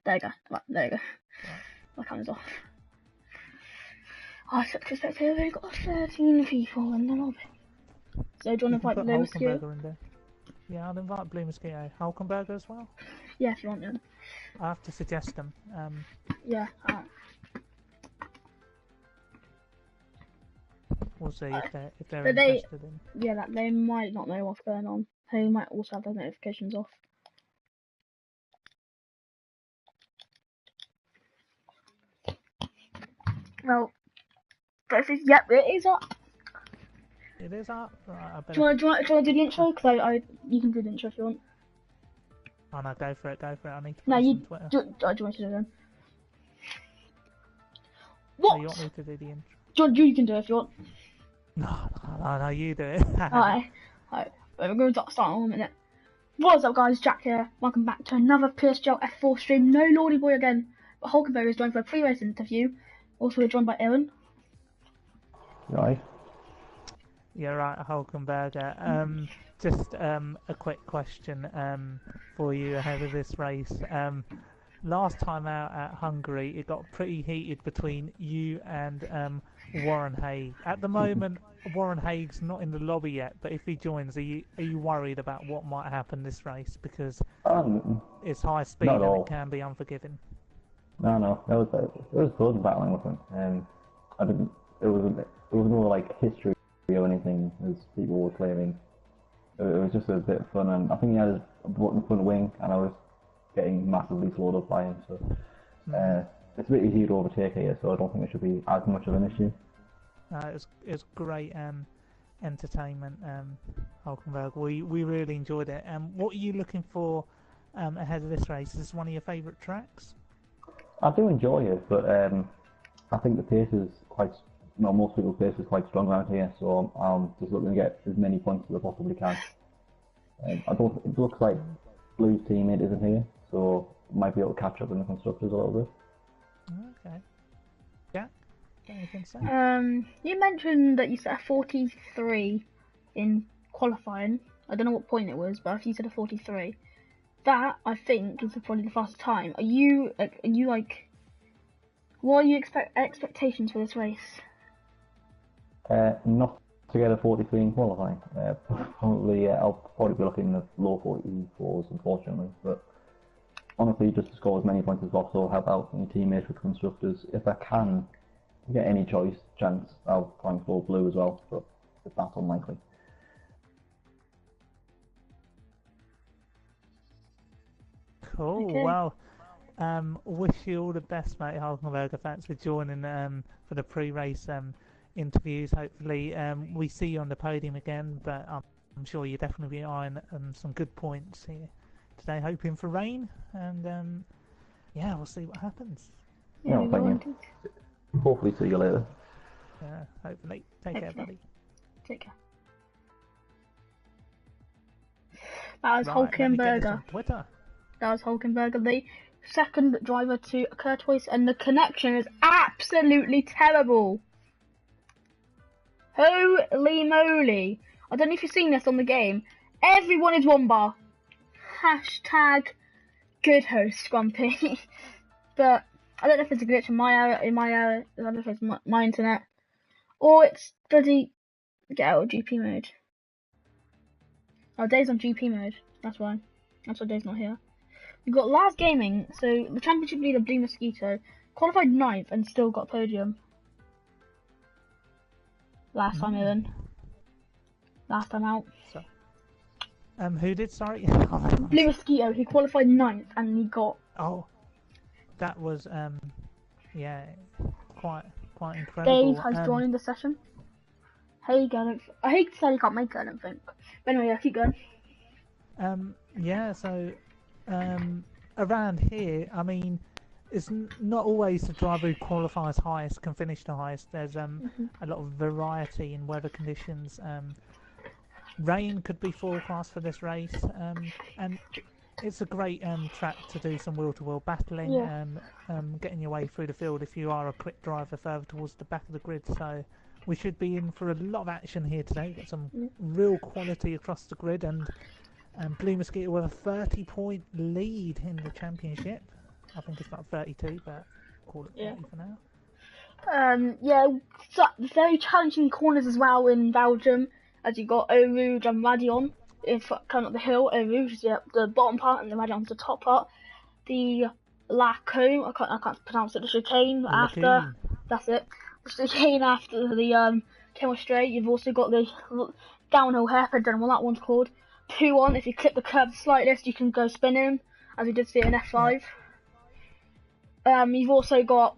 There you go. Right, there you go. Right. My camera's off. I suspect they've only got 13 people in the lobby. So do you want to invite Blue Mosquito? Hulkenberger in there. Yeah, I'll invite Blue Mosquito. Hulkenberger as well? Yeah, if you want, yeah. I have to suggest them. Yeah, We'll see if they're interested in. Yeah, that they might not know what's going on. They might also have their notifications off. Well, yep, it is up. It is up. Right, Do you want to do the intro? Because you can do the intro if you want. Oh no, go for it. I need to No, post you on Twitter. do you want to do it then? What? So you want me to do the intro? You can do it if you want. No, you do it. Alright. We're going to start in a minute. What's up, guys? Jack here. Welcome back to another PSGL F4 stream. No Lordy Boy again, but Hulkenberg is joined for a pre-race interview. Also, we're joined by Aaron. Right. You're right, Hulkenberger. Just a quick question for you ahead of this race. Last time out at Hungary, it got pretty heated between you and Warren Haig. At the moment, Warren Haig's not in the lobby yet, but if he joins, are you worried about what might happen this race? Because it's high speed and it can be unforgiving. No, it was fun battling with him. I didn't. It was more like history or anything, as people were claiming. It was just a bit of fun, and I think he had a button front wing, and I was getting massively slowed up by him. So it's a bit easy to overtake here, so I don't think it should be as much of an issue. It was great entertainment, Hulkenberg. We really enjoyed it. What are you looking for ahead of this race? Is this one of your favourite tracks? I do enjoy it, but I think the pace is quite. Most people's pace is quite strong around here, so I'm just looking to get as many points as I possibly can. It looks like Blue's teammate isn't here, so might be able to catch up in the constructors a little bit. Okay. Yeah. Anything to say? You mentioned that you set a 43 in qualifying. I don't know what point it was, but if you said a 43, that I think is probably the fastest time. Are you like? What are your expectations for this race? Not to get a 43 in qualifying. I'll probably be looking at low 44s, unfortunately. But honestly, just to score as many points as possible, help out my teammates with constructors. If I can get any chance, I'll try and score Blue as well. But that's unlikely. Cool. Okay. Well, wish you all the best, mate, Hulkenberger. Thanks for joining for the pre-race interviews. Hopefully we see you on the podium again, but I'm sure you'll definitely be eyeing some good points here today, hoping for rain, and yeah, we'll see what happens. Yeah, thank you. Hopefully see you later. Yeah, hopefully. Take care, buddy. Take care. That was Hulkenberger. Twitter. That was Hulkenberger, the second driver to occur twice, and the connection is absolutely terrible. Holy moly. I don't know if you've seen this on the game. Everyone is one bar. Hashtag good host, Grumpy. But I don't know if it's a glitch in my area. I don't know if it's my internet. Or it's bloody... Get out of GP mode. Oh, Dave's on GP mode. That's why. That's why Dave's not here. We've got Lars Gaming. So, the championship leader, Blue Mosquito, qualified 9th and still got podium. Last time in. Last time out. So, who did, sorry? Blue Mosquito, he qualified 9th and he got... Oh, that was, yeah, quite incredible. Dave has joined the session. Haig, I hate to say he can't make it, I don't think. But anyway, yeah, keep going. Yeah, so, around here, I mean, it's not always the driver who qualifies highest can finish the highest. There's a lot of variety in weather conditions. Rain could be forecast for this race, and it's a great track to do some wheel-to-wheel battling and getting your way through the field if you are a quick driver further towards the back of the grid. So we should be in for a lot of action here today. We've got some real quality across the grid, and Blue Mosquito with a 30-point lead in the championship. I think it's about 32, but call it 30 for now. Yeah, so very challenging corners as well in Belgium, as you got Eau Rouge and Radion. If coming up the hill, Eau Rouge is the bottom part and the Radion's the top part. The Lacombe, I can't pronounce it, the chicane after, that's it, the chicane after the Camel Straight. You've also got the downhill hairpin, don't know what that one's called. Pouon, if you clip the curb slightest, you can go spinning, as we did see in F5. You've also got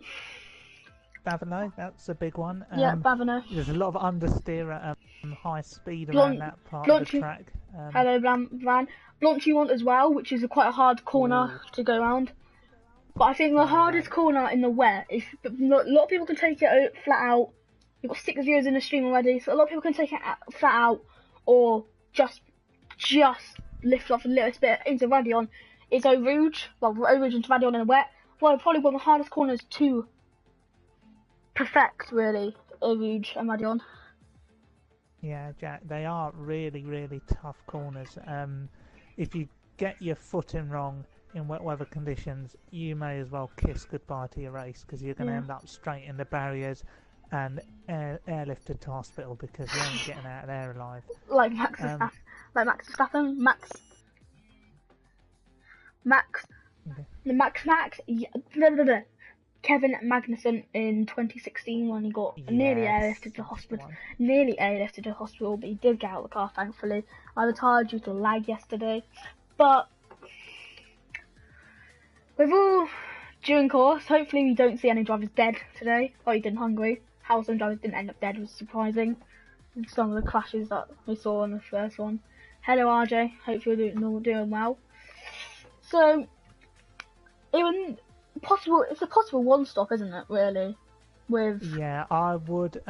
Baveno, that's a big one. Baveno. There's a lot of understeer at high speed around that part of the track. Hello, Van. Blanchimont as well, which is quite a hard corner to go around. But I think the hardest corner in the wet is a lot of people can take it flat out. You've got 6 viewers in the stream already, so a lot of people can take it flat out or just lift off a little bit into Radion. Is Eau Rouge, Eau Rouge into Radion in the wet. Well, probably one of the hardest corners to perfect, really, Eau Rouge and Radion. Yeah, Jack, they are really, really tough corners. If you get your footing wrong in wet weather conditions, you may as well kiss goodbye to your race, because you're going to end up straight in the barriers and airlifted to hospital because you ain't getting out of there alive. Like Max Verstappen, Kevin Magnussen in 2016 when he got nearly airlifted to hospital. But he did get out of the car, thankfully. I retired due to lag yesterday. But with all due in course, hopefully we don't see any drivers dead today, like you did in Hungary. How some drivers didn't end up dead was surprising. Some of the crashes that we saw in the first one. Hello RJ, hope you're doing well. So, it's a possible one stop, isn't it, really? Yeah, I would,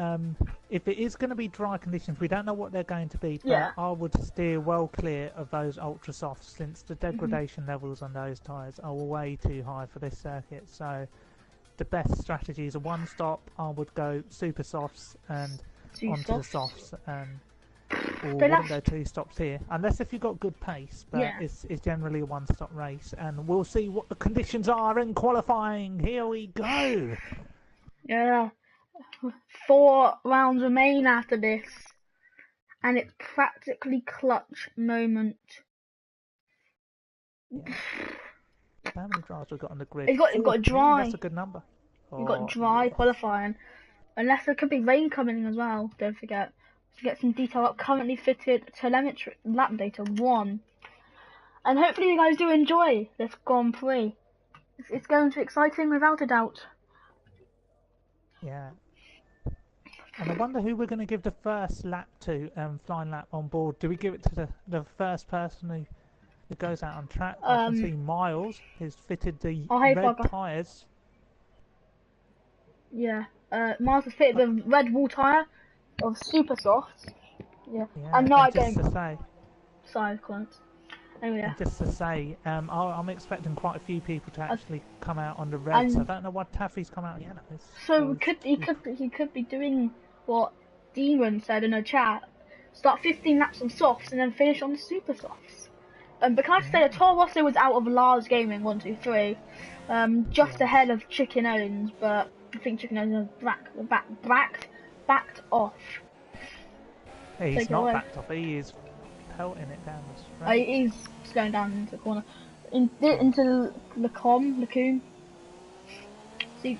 if it is going to be dry conditions, we don't know what they're going to be, but I would steer well clear of those ultra softs, since the degradation levels on those tyres are way too high for this circuit. So the best strategy is a one stop. I would go super softs and onto the softs, or wouldn't go 2 stops here, unless if you've got good pace, but it's generally a one stop race, and we'll see what the conditions are in qualifying. Here we go. Yeah, 4 rounds remain after this, and it's practically clutch moment. How many drives we've got on the grid? You've got dry. That's a good number. You've got dry qualifying, unless there could be rain coming in as well. Don't forget to get some detail up. Currently fitted telemetry lap data 1, and hopefully you guys do enjoy this Grand Prix. It's going to be exciting without a doubt. Yeah. And I wonder who we're going to give the first lap to, flying lap on board. Do we give it to the first person who goes out on track? I can see Miles has fitted the red tyres. Yeah, Miles has fitted the red wall tyre of super softs. Yeah. And now sorry, Clint. Anyway, and just to say, I'm expecting quite a few people to actually come out on the red. So I don't know why Taffy's come out yellow. So he could be doing what Demon said in a chat: start 15 laps on softs and then finish on the super softs. But can I say that Toro Rosso was out of Lars Gaming 1, 2, 3, just ahead of Chicken Owens, but I think Chicken Owens has backed off. Hey, he's not backed off. He is pelting it down the straight. He's going down into the corner, into Lacombe. See.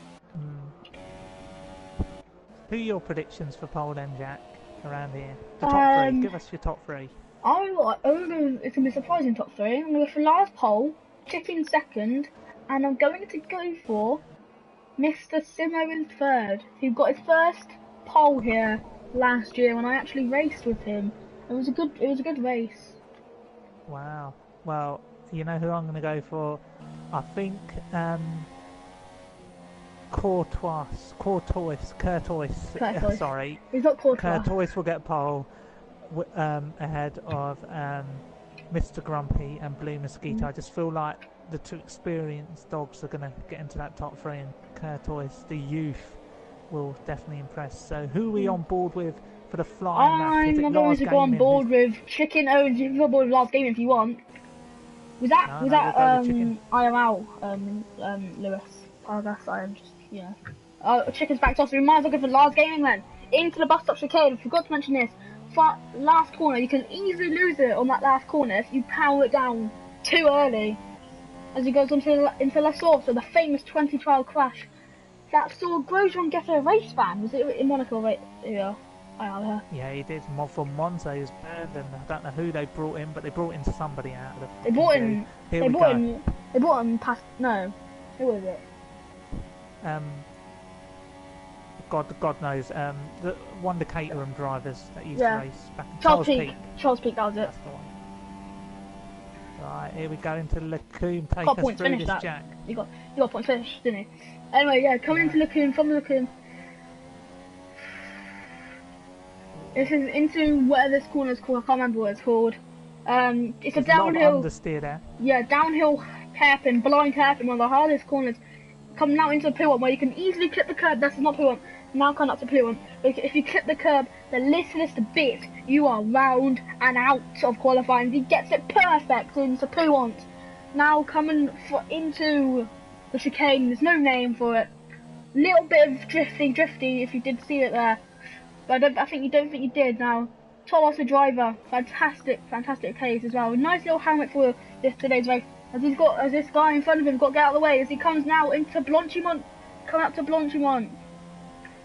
Who are your predictions for pole then, Jack, around here? The top 3. Give us your top 3. It's gonna be a surprising top 3. I'm gonna go for Lars pole, Chicken second, and I'm going to go for Mr. Simo in third, who got his first pole here last year when I actually raced with him. It was a good race. Wow. Well, you know who I'm going to go for? I think Courtois. Sorry. He's not Courtois. Courtois will get pole ahead of Mr. Grumpy and Blue Mosquito. I just feel like the 2 experienced dogs are going to get into that top 3, and Courtois, the youth, will definitely impress. So who are we on board with for the flying lap? I'm going to go on board with Chicken Owens. You can go on board with Lars Gaming if you want. Was that No, no, we'll go with chicken. I am out, Lewis. I guess I am just, you know. Oh, chicken's back to us. We might as well go for last gaming then. Into the bus stop chicane. Forgot to mention this. For last corner, you can easily lose it on that last corner if you power it down too early. As he goes into La Source, so the famous 2012 crash. That saw Grosjean get a race ban. Was it in Monaco? Right? Yeah. Yeah, he did. From Monza, he was banned, and I don't know who they brought in, but they brought in somebody out of the. They brought in. They brought him past. No, who was it? God knows. The one of the Caterham drivers that used to race back in Charles Peake. Charles Peake, that was it. That's the one. Right, here we go into Lacoon. Take us through this, Jack. You got points finished, didn't you? Anyway, yeah, coming into Lacoon, from Lacoon. This is into whatever this corner is called. I can't remember what it's called. It's a downhill. Understeer there. Yeah, downhill hairpin, blind hairpin, one of the hardest corners. Coming out into the P1 where you can easily clip the curb. That's not P1. Now coming up to P1. If you clip the curb the littlest bit, you are round and out of qualifying. He gets it perfect into P1. Now coming into the chicane. There's no name for it. Little bit of drifty. If you did see it there. But I think you don't think you did. Now, Tolos the driver, fantastic pace as well. Nice little helmet for today's race. As this guy in front of him got to get out of the way as he comes now into Blanchimont, coming up to Blanchimont.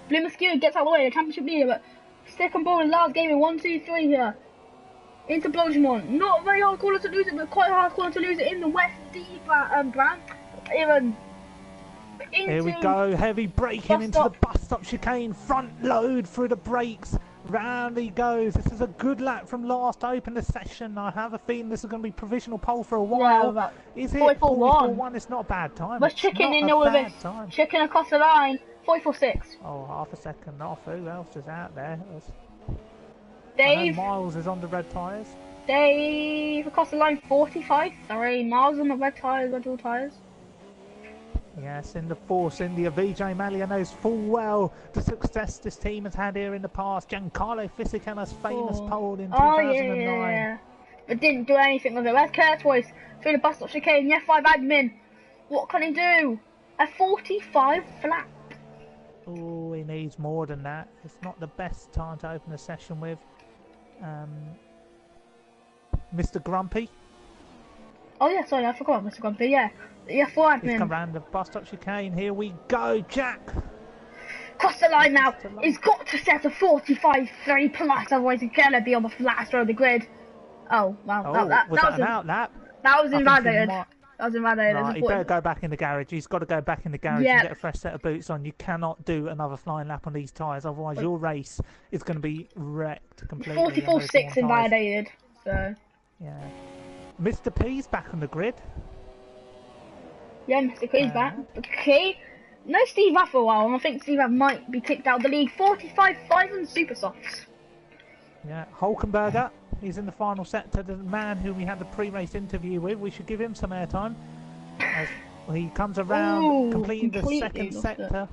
Blue Mosquito gets out of the way, the championship leader, but second ball in last game in 1, 2, 3 here. Into Blanchimont. Not a very hard corner to lose it, but quite a hard corner to lose it in the West D brand. Here we go, heavy braking into the bus stop chicane, front load through the brakes, round he goes. This is a good lap from last open the session. I have a feeling this is going to be provisional pole for a while. Yeah, is it 44.1? It's not a bad time. What's chicken in all of this? Chicken across the line, 44.6. Oh, half a second off. Who else is out there? Dave. Miles is on the red tyres. Dave across the line, 45. Sorry, Miles on the red tyres, red dual tyres. Yes, in the Force India, Vijay Mallya knows full well the success this team has had here in the past. Giancarlo Fisichella famous pole in 2009. Yeah. But didn't do anything with it. Where's Kurtwois? Through the bus stop chicane, the F5 admin. What can he do? A 45 flat. Oh, he needs more than that. It's not the best time to open a session with. Mr. Grumpy. Oh yeah, sorry, I forgot Mr. Grumpy, yeah. Yeah, for admin. He's come round the bus stop chicane. Here we go, Jack. Cross the line now. He's got to set a 45.3 plus, otherwise he's gonna be on the flattest row of the grid. Oh, wow. Oh, that was an outlap? That was invalidated. That was invalidated. Right, he better go back in the garage. He's got to go back in the garage and get a fresh set of boots on. You cannot do another flying lap on these tyres, otherwise your race is going to be wrecked completely. 44.6 invalidated. So. Yeah. Mr. P's back on the grid. Yeah, Mr. P's back. Okay. No Steve Rath for a while, and I think Steve Rath might be kicked out of the league. 45.5 on Super Softs. Yeah, Hulkenberger. He's in the final sector. The man who we had the pre-race interview with. We should give him some airtime. As he comes around, completing the second sector.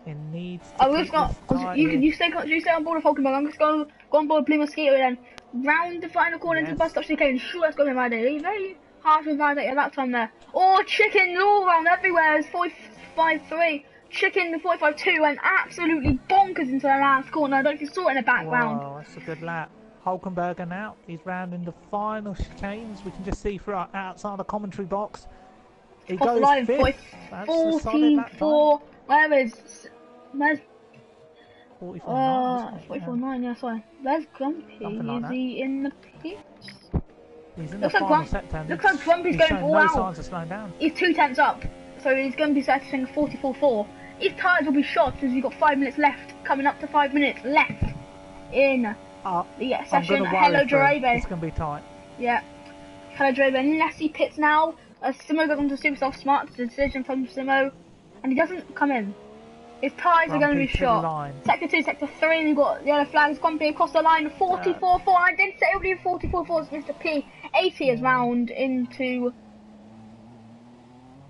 It needs to you stay on board with Hulkenberg. I'm just going to go on board with Blue Mosquito and then round the final corner into the bus stop chicane. Sure, that's going to be invalidated. Very hard to invalidate at that time there. Oh, chicken all around everywhere. It's 45.3. Chicken, the 45.2 went absolutely bonkers into the last corner. I don't know if you saw it in the background. Wow, that's a good lap. Hulkenberger now. He's rounding the final chicanes. We can just see through outside the commentary box. He goes line, fifth. 44. Where's 44.9? 44.9, yeah, sorry. Where's Grumpy? Is he in the pits? He's in the final sector. Looks like Grumpy's going all out. Signs of slowing down. He's 2 tenths up, so he's going to be setting 44.4. His tyres will be shot because he's got 5 minutes left. Coming up to 5 minutes left in the session. Hello, Jarebe. It's going to be tight. Yeah. Hello, Jarebe. Unless he pits now, Simo goes on to Super Soft Smart decision from Simo, and he doesn't come in. His tyres are going to be shot. Sector 2, Sector 3, and you've got yellow flags. Grumpy across the line, 44.4. I did say it would be 44.4. It's Mr. P. 80 is round into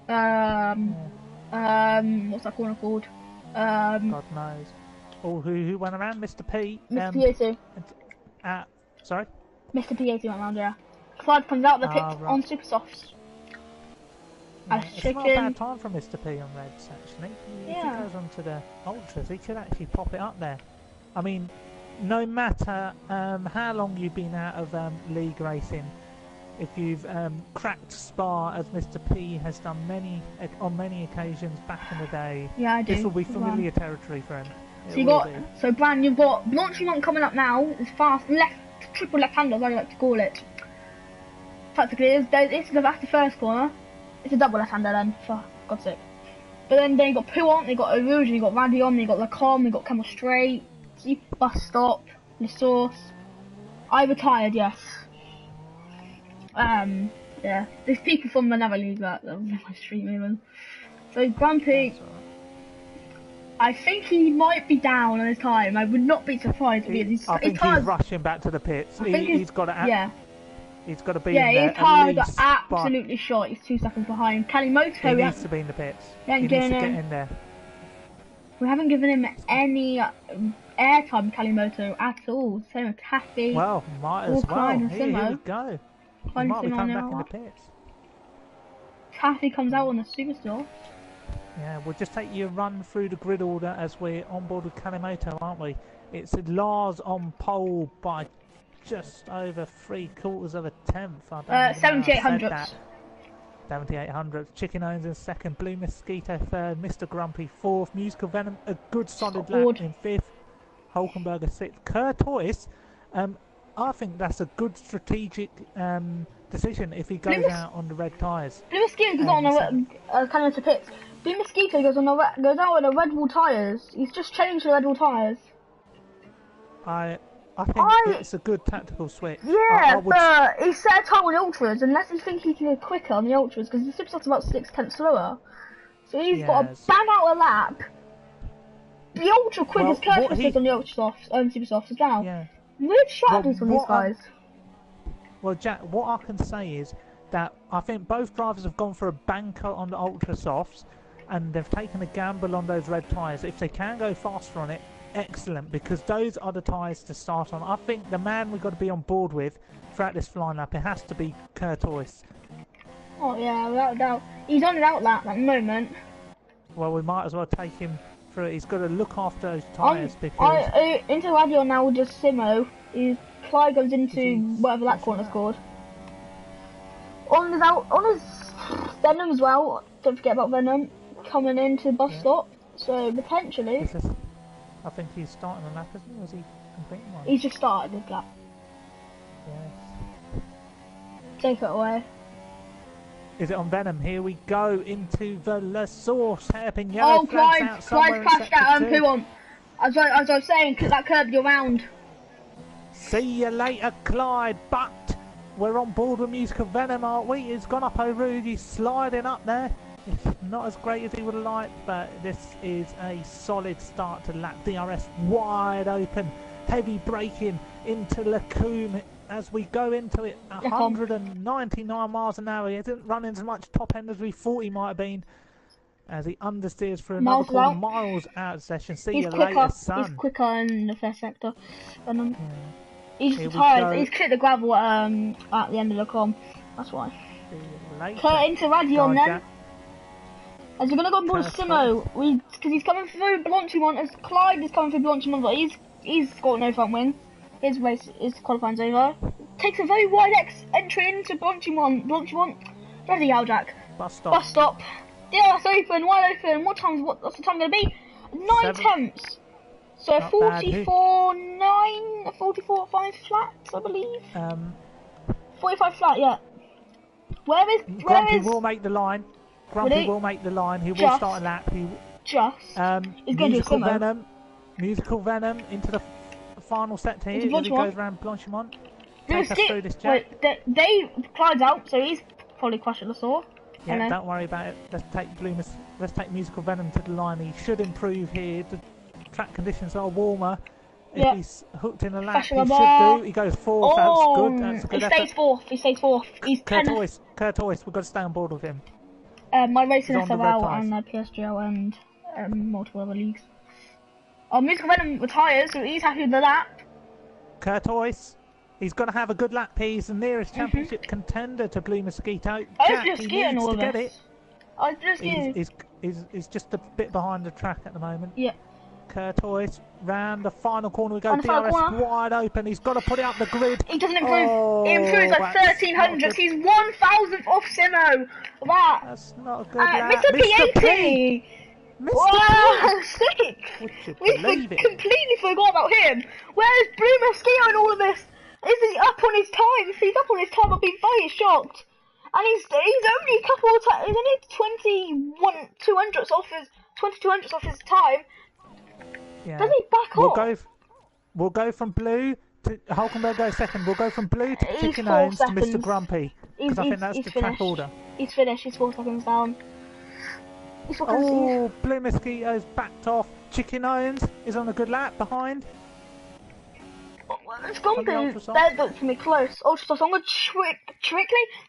what's that corner called? God knows. Oh, who went around? Mr. P. Mr. P82. Sorry? Mr. P82 went around, yeah. Clyde comes out of the pit right. on super softs. As It's not a chicken. bad time for Mr. P on Reds, actually. If he Yeah. goes on to the Ultras, he could actually pop it up there. I mean, no matter how long you've been out of league racing, if you've cracked Spa, as Mr. P has done on many occasions back in the day, Yeah, I do. this will be as familiar territory for him. So you got, so Bran, you've got Blanchimont coming up now. It's fast, triple left-hander, as I like to call it. Practically, that's the first corner. It's a double left-hander then, for God's sake. But then you got Puant, you got Erouge, you got Radion, you got Lacombe, you got Camel Straight, Bus Stop, The Source. I retired, yes. Yeah, there's people from another league that are my stream even. So Grumpy, I think he might be down on his time. I would not be surprised if he's. I think he's rushing back to the pits. He's got to. Yeah. He's got to be yeah, in there. His tires are absolutely shot. He's 2 seconds behind. Kalimoto. He needs to be in the pits. He needs to get in there. We haven't given him any airtime, Kalimoto, at all. Same with Taffy. Well, might as well. Here we go. He might be coming back in the pits. Taffy comes out on the Superstore. Yeah, we'll just take you a run through the grid order as we're on board with Kalimoto, aren't we? It's Lars on pole by just over 3/4 of a tenth. 7,800. 7,800. Chicken Owens in second, Blue Mosquito third, Mr. Grumpy fourth, Musical Venom a good solid lap in fifth, Hulkenberger sixth. Curtois, I think that's a good strategic decision if he goes out on the red tyres. Blue Mosquito goes on the Kalimoto pits. Blue Mosquito goes out on the Red Bull tyres. He's just changed the Red Bull tyres. I think it's a good tactical switch. Yeah, but he set a time on the Ultras, unless he thinks he can go quicker on the Ultras, because the Superstop's about 6/10 slower. So he's got to bang out a lap. The Ultra quickest Curtis is on the Ultra Softs, Super Softs as well. Yeah. Weird strategies from these guys. Well, Jack, what I can say is that I think both drivers have gone for a banker on the Ultra Softs, and they've taken a gamble on those red tyres. If they can go faster on it, excellent, because those are the tyres to start on. I think the man we've got to be on board with throughout this flying lap, it has to be Curtois. Oh yeah, without a doubt. He's on an out lap at the moment. Well, we might as well take him through it. He's got to look after those tyres because... into Radio now with just Simo. Clyde goes into whatever that corner's called. On his Venom as well, don't forget about Venom, coming into the bus stop, so potentially... I think he's starting a lap, isn't he? Or is he completing one? He's just started his lap. Yes. Take it away. Is it on Venom? Here we go into the La Source. Hairpin yellow flags out somewhere. Clyde crashed out Puant. As I was saying, that curbed you around. See you later, Clyde. But we're on board with Musical Venom, aren't we? He's gone up Erouge. He's sliding up there. It's not as great as he would have liked, but this is a solid start to lap. DRS wide open, heavy braking into Lacombe as we go into it. 199 miles an hour. He isn't running as much top end as we thought he might have been, as he understeers for another corner, miles out of session. See you later, son. He's quicker in the first sector. He's tired. He's clipped the gravel at the end of the com. That's why. Kurt into Radion then. Jack. As we're gonna go on board Simo, because he's coming through Blanchimont, as Clyde is coming through Blanchimont, but he's got no front win. His qualifying's over. Takes a very wide entry into Blanchimont. Ready, Aljack. Bus stop. Yeah, that's open, wide open. What's the time gonna be? 9/10. So 44.9, 44.5 flats, I believe. 45 flat, yeah. Grumpy will make the line. Grumpy will make the line. He will start a lap. He's going to do Musical Venom into the final sector here as he goes around Blanchimont. Take us through this, Jack. Clyde's out, so he's probably crashing the saw. Yeah, don't worry about it. Let's take Musical Venom to the line. He should improve here. The track conditions are warmer. If he's hooked in a lap, he should do. He goes fourth. That's good. He stays fourth. He's Curtois, we've got to stay on board with him. My racing SFL and PSGL and multiple other leagues. Musical Venom retires, so he's happy with the lap. Curtois, He's got to have a good lap. He's the nearest championship contender to Blue Mosquito. I Jack, was he needs to get it. I just He's just a bit behind the track at the moment. Yeah. Curtois round the final corner we go. On the final DRS corner. wide open. He's got to put it up the grid. He doesn't improve. He improves like that's 1300. He's 1,000th off Simo. That. That's not a good lap. Mr. P80. Mr. Wow, sick. Would you We believe it? completely forgot about him. Where's Blue Mosquito in all of this? Is he up on his time? If he's up on his time, I'll be very shocked. And he's only a couple of times. He's only 2200ths off his time. Yeah. Does he back off? We'll go from Blue to Hulkenberg goes second. We'll go from Blue to He's Chicken 4 Owens to seconds. Mr. Grumpy. Because I think that's the track order. He's finished. He's 4 seconds down. He's 4 seconds. Oh, Blue Mosquito's backed off. Chicken Owens is on a good lap behind. It's Grumpy. They're looking me close. Ultrasoft. I'm going to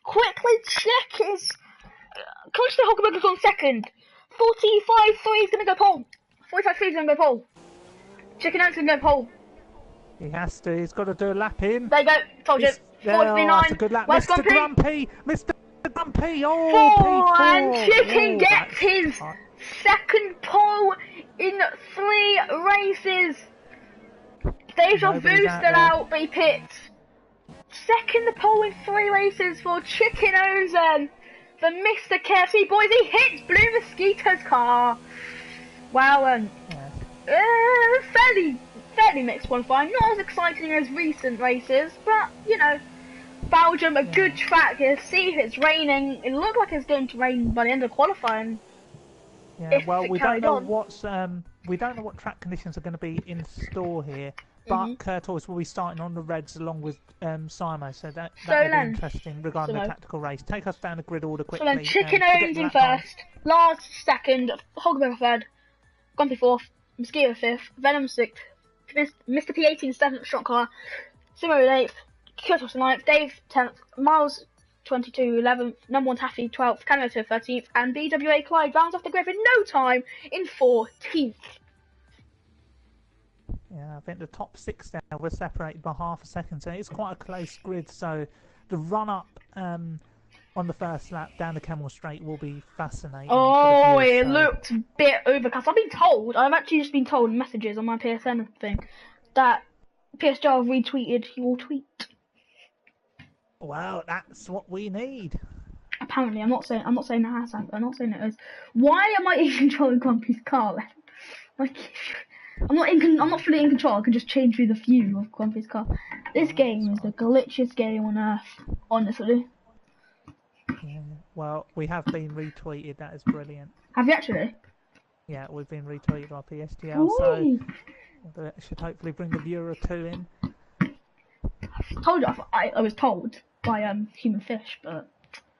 quickly check his. Coach the Hulkenberg is on second. 45.3 is going to go pole. 45.3 is going to go pole. Chicken Owens is going to go pole. He has to. He's got to do a lap in. There you go. Told you. 43.9. That's a good lap. Where's Mr. Grumpy? Mr. Grumpy. Oh, Four, P4. and Chicken gets that's his hot. second pole in 3 races. Deja Nobody's Vu out still there. out, but he pits. Second pole in 3 races for Chicken Ozen. The Mr. KFC boys, he hits Blue Mosquito's car. Wow, fairly mixed qualifying. Not as exciting as recent races, but you know, Belgium, a good track here. See if it's raining. It looked like it's going to rain by the end of qualifying. Yeah, If well, it we don't carried know on. we don't know what track conditions are going to be in store here. But Curtois will be starting on the reds along with Simo, so that will be then- interesting regarding the tactical race. Take us down the grid order quickly. So then Chicken to get Owens in lap time. first, Lars second, Hulkenberg third, Grumpy fourth, Mosquito fifth, Venom sixth, Mr. P18 seventh, shot car, Simo 8th, Curtis 9th, Dave 10th, Miles 22 11th, number 1 Taffy 12th, Canada 13th, and BWA Clyde rounds off the grid in no time in 14th. Yeah, I think the top 6 now were separated by half a second, so it's quite a close grid. So the run up on the first lap down the Camel Straight will be fascinating. Oh, for the it viewers, so- looked a bit overcast. I've actually just been told in messages on my PSN thing that PSGL retweeted your tweet. Well, that's what we need. Apparently, I'm not saying that has happened. I'm not saying it is. Why am I in control of Grumpy's car then? Like, I'm not fully in control. I can just change through the view of Grumpy's car. This game is the glitchiest game on earth, honestly. Yeah. Well, we have been retweeted. That is brilliant. Have you actually? Yeah, we've been retweeted by PSGL, so Ooh. that should hopefully bring the viewer or two in. Told you, I was told by Human Fish, but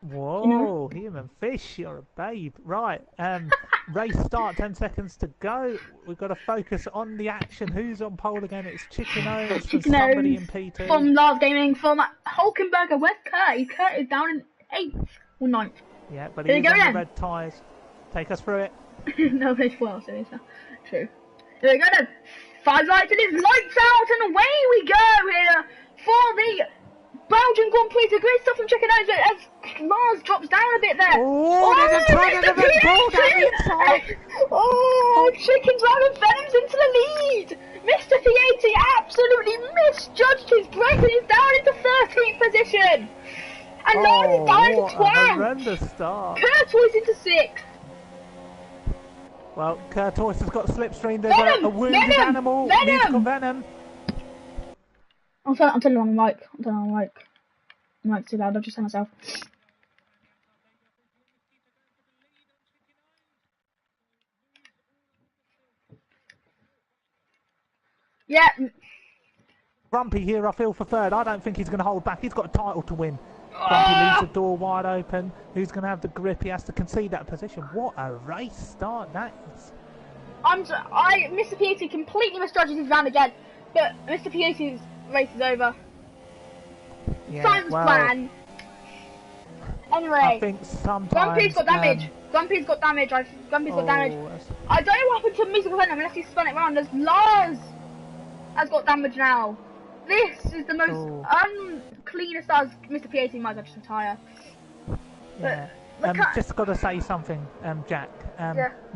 Whoa, you know. Human Fish, you're a babe. Right, race start, 10 seconds to go. We've got to focus on the action. Who's on pole again? It's Chicken Owens for Chicken somebody Owens in P2. from Lars Gaming, from Hulkenberger. Where's Kurt? Kurt is down in 8th or 9th. Yeah, but Here he's we go on then. the red tyres. Take us through it. No, it's well, so it's true. Here we go then. 5 lights and it's lights out and away we go here for the Belgian Grand Prix. The great stuff from Chicken Owens as Lars drops down a bit there. Oh, there's a drag of the red ball down the inside. Oh, Chicken's round and Venom's into the lead. Mr. P80 absolutely misjudged his brake and is down into 13th position. And Lars is down into what a 12th. horrendous start. Curtois into 6th. Well, Curtois has got slipstream. There's Venom! a wounded Venom! animal. Venom! Musical Venom. I'm turning on the mic. Mic's too loud. I'll just tell myself. Yeah. Grumpy here, I feel, for third. I don't think he's going to hold back. He's got a title to win. Grumpy leaves the door wide open. Who's going to have the grip? He has to concede that position. What a race start that is. Mr. P80 completely misjudges his round again, but Mr. P80's race is over. Yeah, Simon's plan. Anyway, I think sometimes... Grumpy's got damage. Grumpy's got damage. Grumpy's got damage. I don't know what happened to Musical Venom unless he spun it round. As Lars has got damage now. This is the most uncleanest as Mr. P18 might have just retire. Yeah. But Just got to say something, Jack.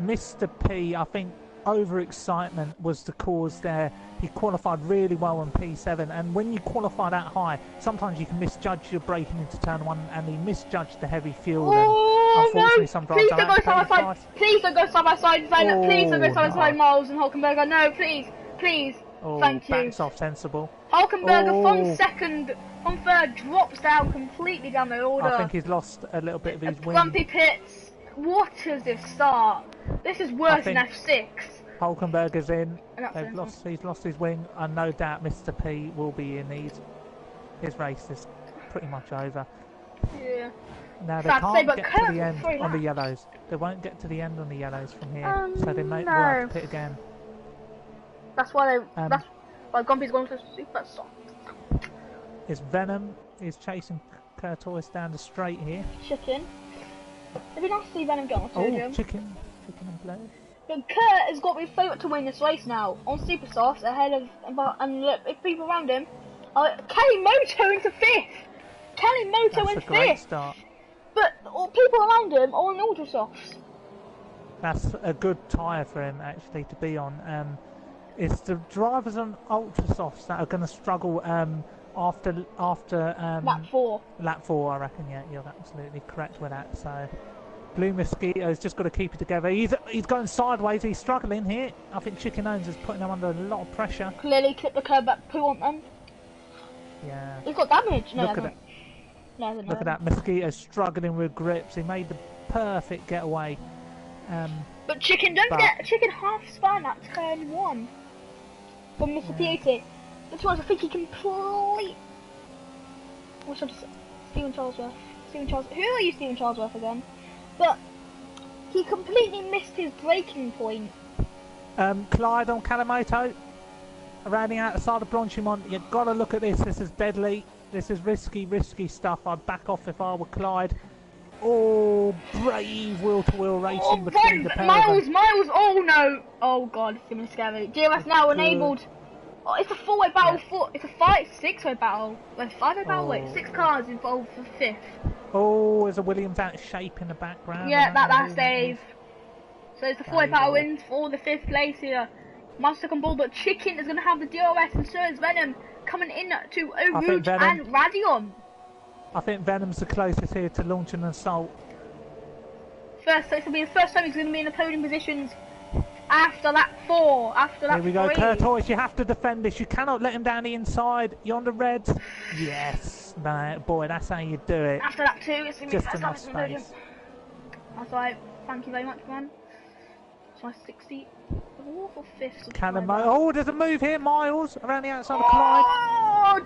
Mr. P, I think overexcitement was the cause there. He qualified really well on P7, and when you qualify that high, sometimes you can misjudge your braking into turn 1, and he misjudged the heavy fuel. Oh, and unfortunately, no! some drivers Please don't go side by side. Please don't go side by side, Venom. Please don't go side by side, Miles and Hulkenberger. No, please, please. Thank you. Backs off sensible. Hulkenberger from second, from third, drops down completely down the order. I think he's lost a little bit of his wing. Grumpy pits. What is this start? This is worse than F6. Hulkenberger's in. He's lost his wing, and no doubt Mr. P will be in. His race is pretty much over. Yeah. Now they can't get to the end on the yellows. They won't get to the end on the yellows from here, so they will have to pit again. That's why that's why Grumpy's going for super soft. Is Venom is chasing Curtois down the straight here. Chicken. It'd be nice to see Venom get on the podium. Chicken and blood. But Kurt has got to be favourite to win this race now on super softs ahead of and look, if people around him. Kelly Moto into 5th. Kelly Moto in 5th. That's a great start. But all people around him are on ultra softs. That's a good tyre for him actually to be on. It's the drivers on ultra softs that are going to struggle after lap 4. Lap 4, I reckon. Yeah, you're absolutely correct with that. So Blue Mosquito's just got to keep it together. He's going sideways. He's struggling here. I think Chicken Owns is putting him under a lot of pressure. Clearly clipped the curb back poo on them. Yeah. He's got damage. No, look at that. Mosquito struggling with grips. He made the perfect getaway. But Chicken, don't forget, Chicken half spun at turn 1 from Mr. P80. This was, I think he complete. What's up, Stephen Charlesworth? Who are you, Stephen Charlesworth again? But he completely missed his braking point. Clyde on Kalamoto, around the outside of Blanchimont. You've got to look at this. This is deadly. This is risky stuff. I'd back off if I were Clyde. Oh, brave wheel-to-wheel racing between the pair of them. Miles, oh no! Oh god, it's gonna be scary. DRS now enabled. Oh, it's a 4-way battle, it's a 6-way battle. Wait, 5-way battle, wait, 6 cars involved for 5th. Oh, there's a Williams out of shape in the background. Yeah, that's Dave. So it's the 4-way battle wins for the 5th place here. Miles took on ball, but Chicken is gonna have the DRS, and so is Venom coming in to Eau Rouge and Radion. I think Venom's the closest here to launching an assault. This will be the first time he's going to be in the podium positions after lap 4. Here we go, Curtois, you have to defend this. You cannot let him down the inside. You're on the reds. Yes, no, boy, that's how you do it. After lap 2, it's going to be just enough space. That's right. Thank you very much, man. So 60. Or 5th. Oh, there's a move here, Miles, around the outside of Clyde. Oh,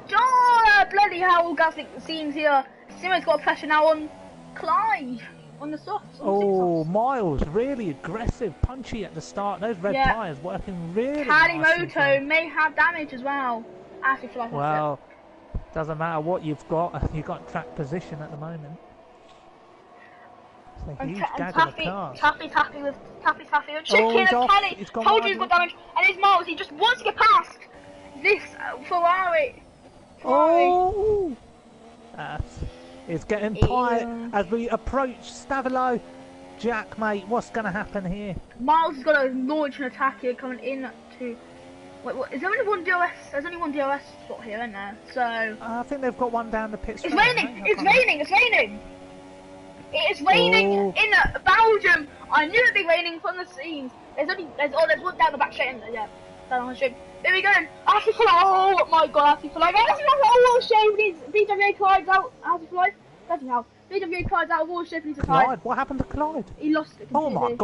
bloody hell, Gasly seems here. Simo's got pressure now on Clyde, on the softs. Oh, Miles, really aggressive, punchy at the start. Those red tyres working really Kalimoto may have damage as well. Well, doesn't matter what you've got track position at the moment. It's a huge gag of a car. Taffy's with Chicken and Kelly. Told you he's got damage, and it's Miles. He just wants to get past this Ferrari. Oh, it's getting tight as we approach Stavilo. Jack, mate, what's going to happen here? Miles has got to launch an attack here, coming in to. Wait, what? Is there only one DRS? There's only one DRS spot here, isn't there? So. I think they've got one down the pit straight. It's raining. It's raining. It is raining in Belgium. I knew it'd be raining from the scenes. There's one down the back straight. Yeah, down the straight. There we go. Oh my god, oh shame. BWA Clyde's out of life. Bloody hell. BWA Clyde's out of all shape. Clyde, what happened to Clyde? He lost it completely.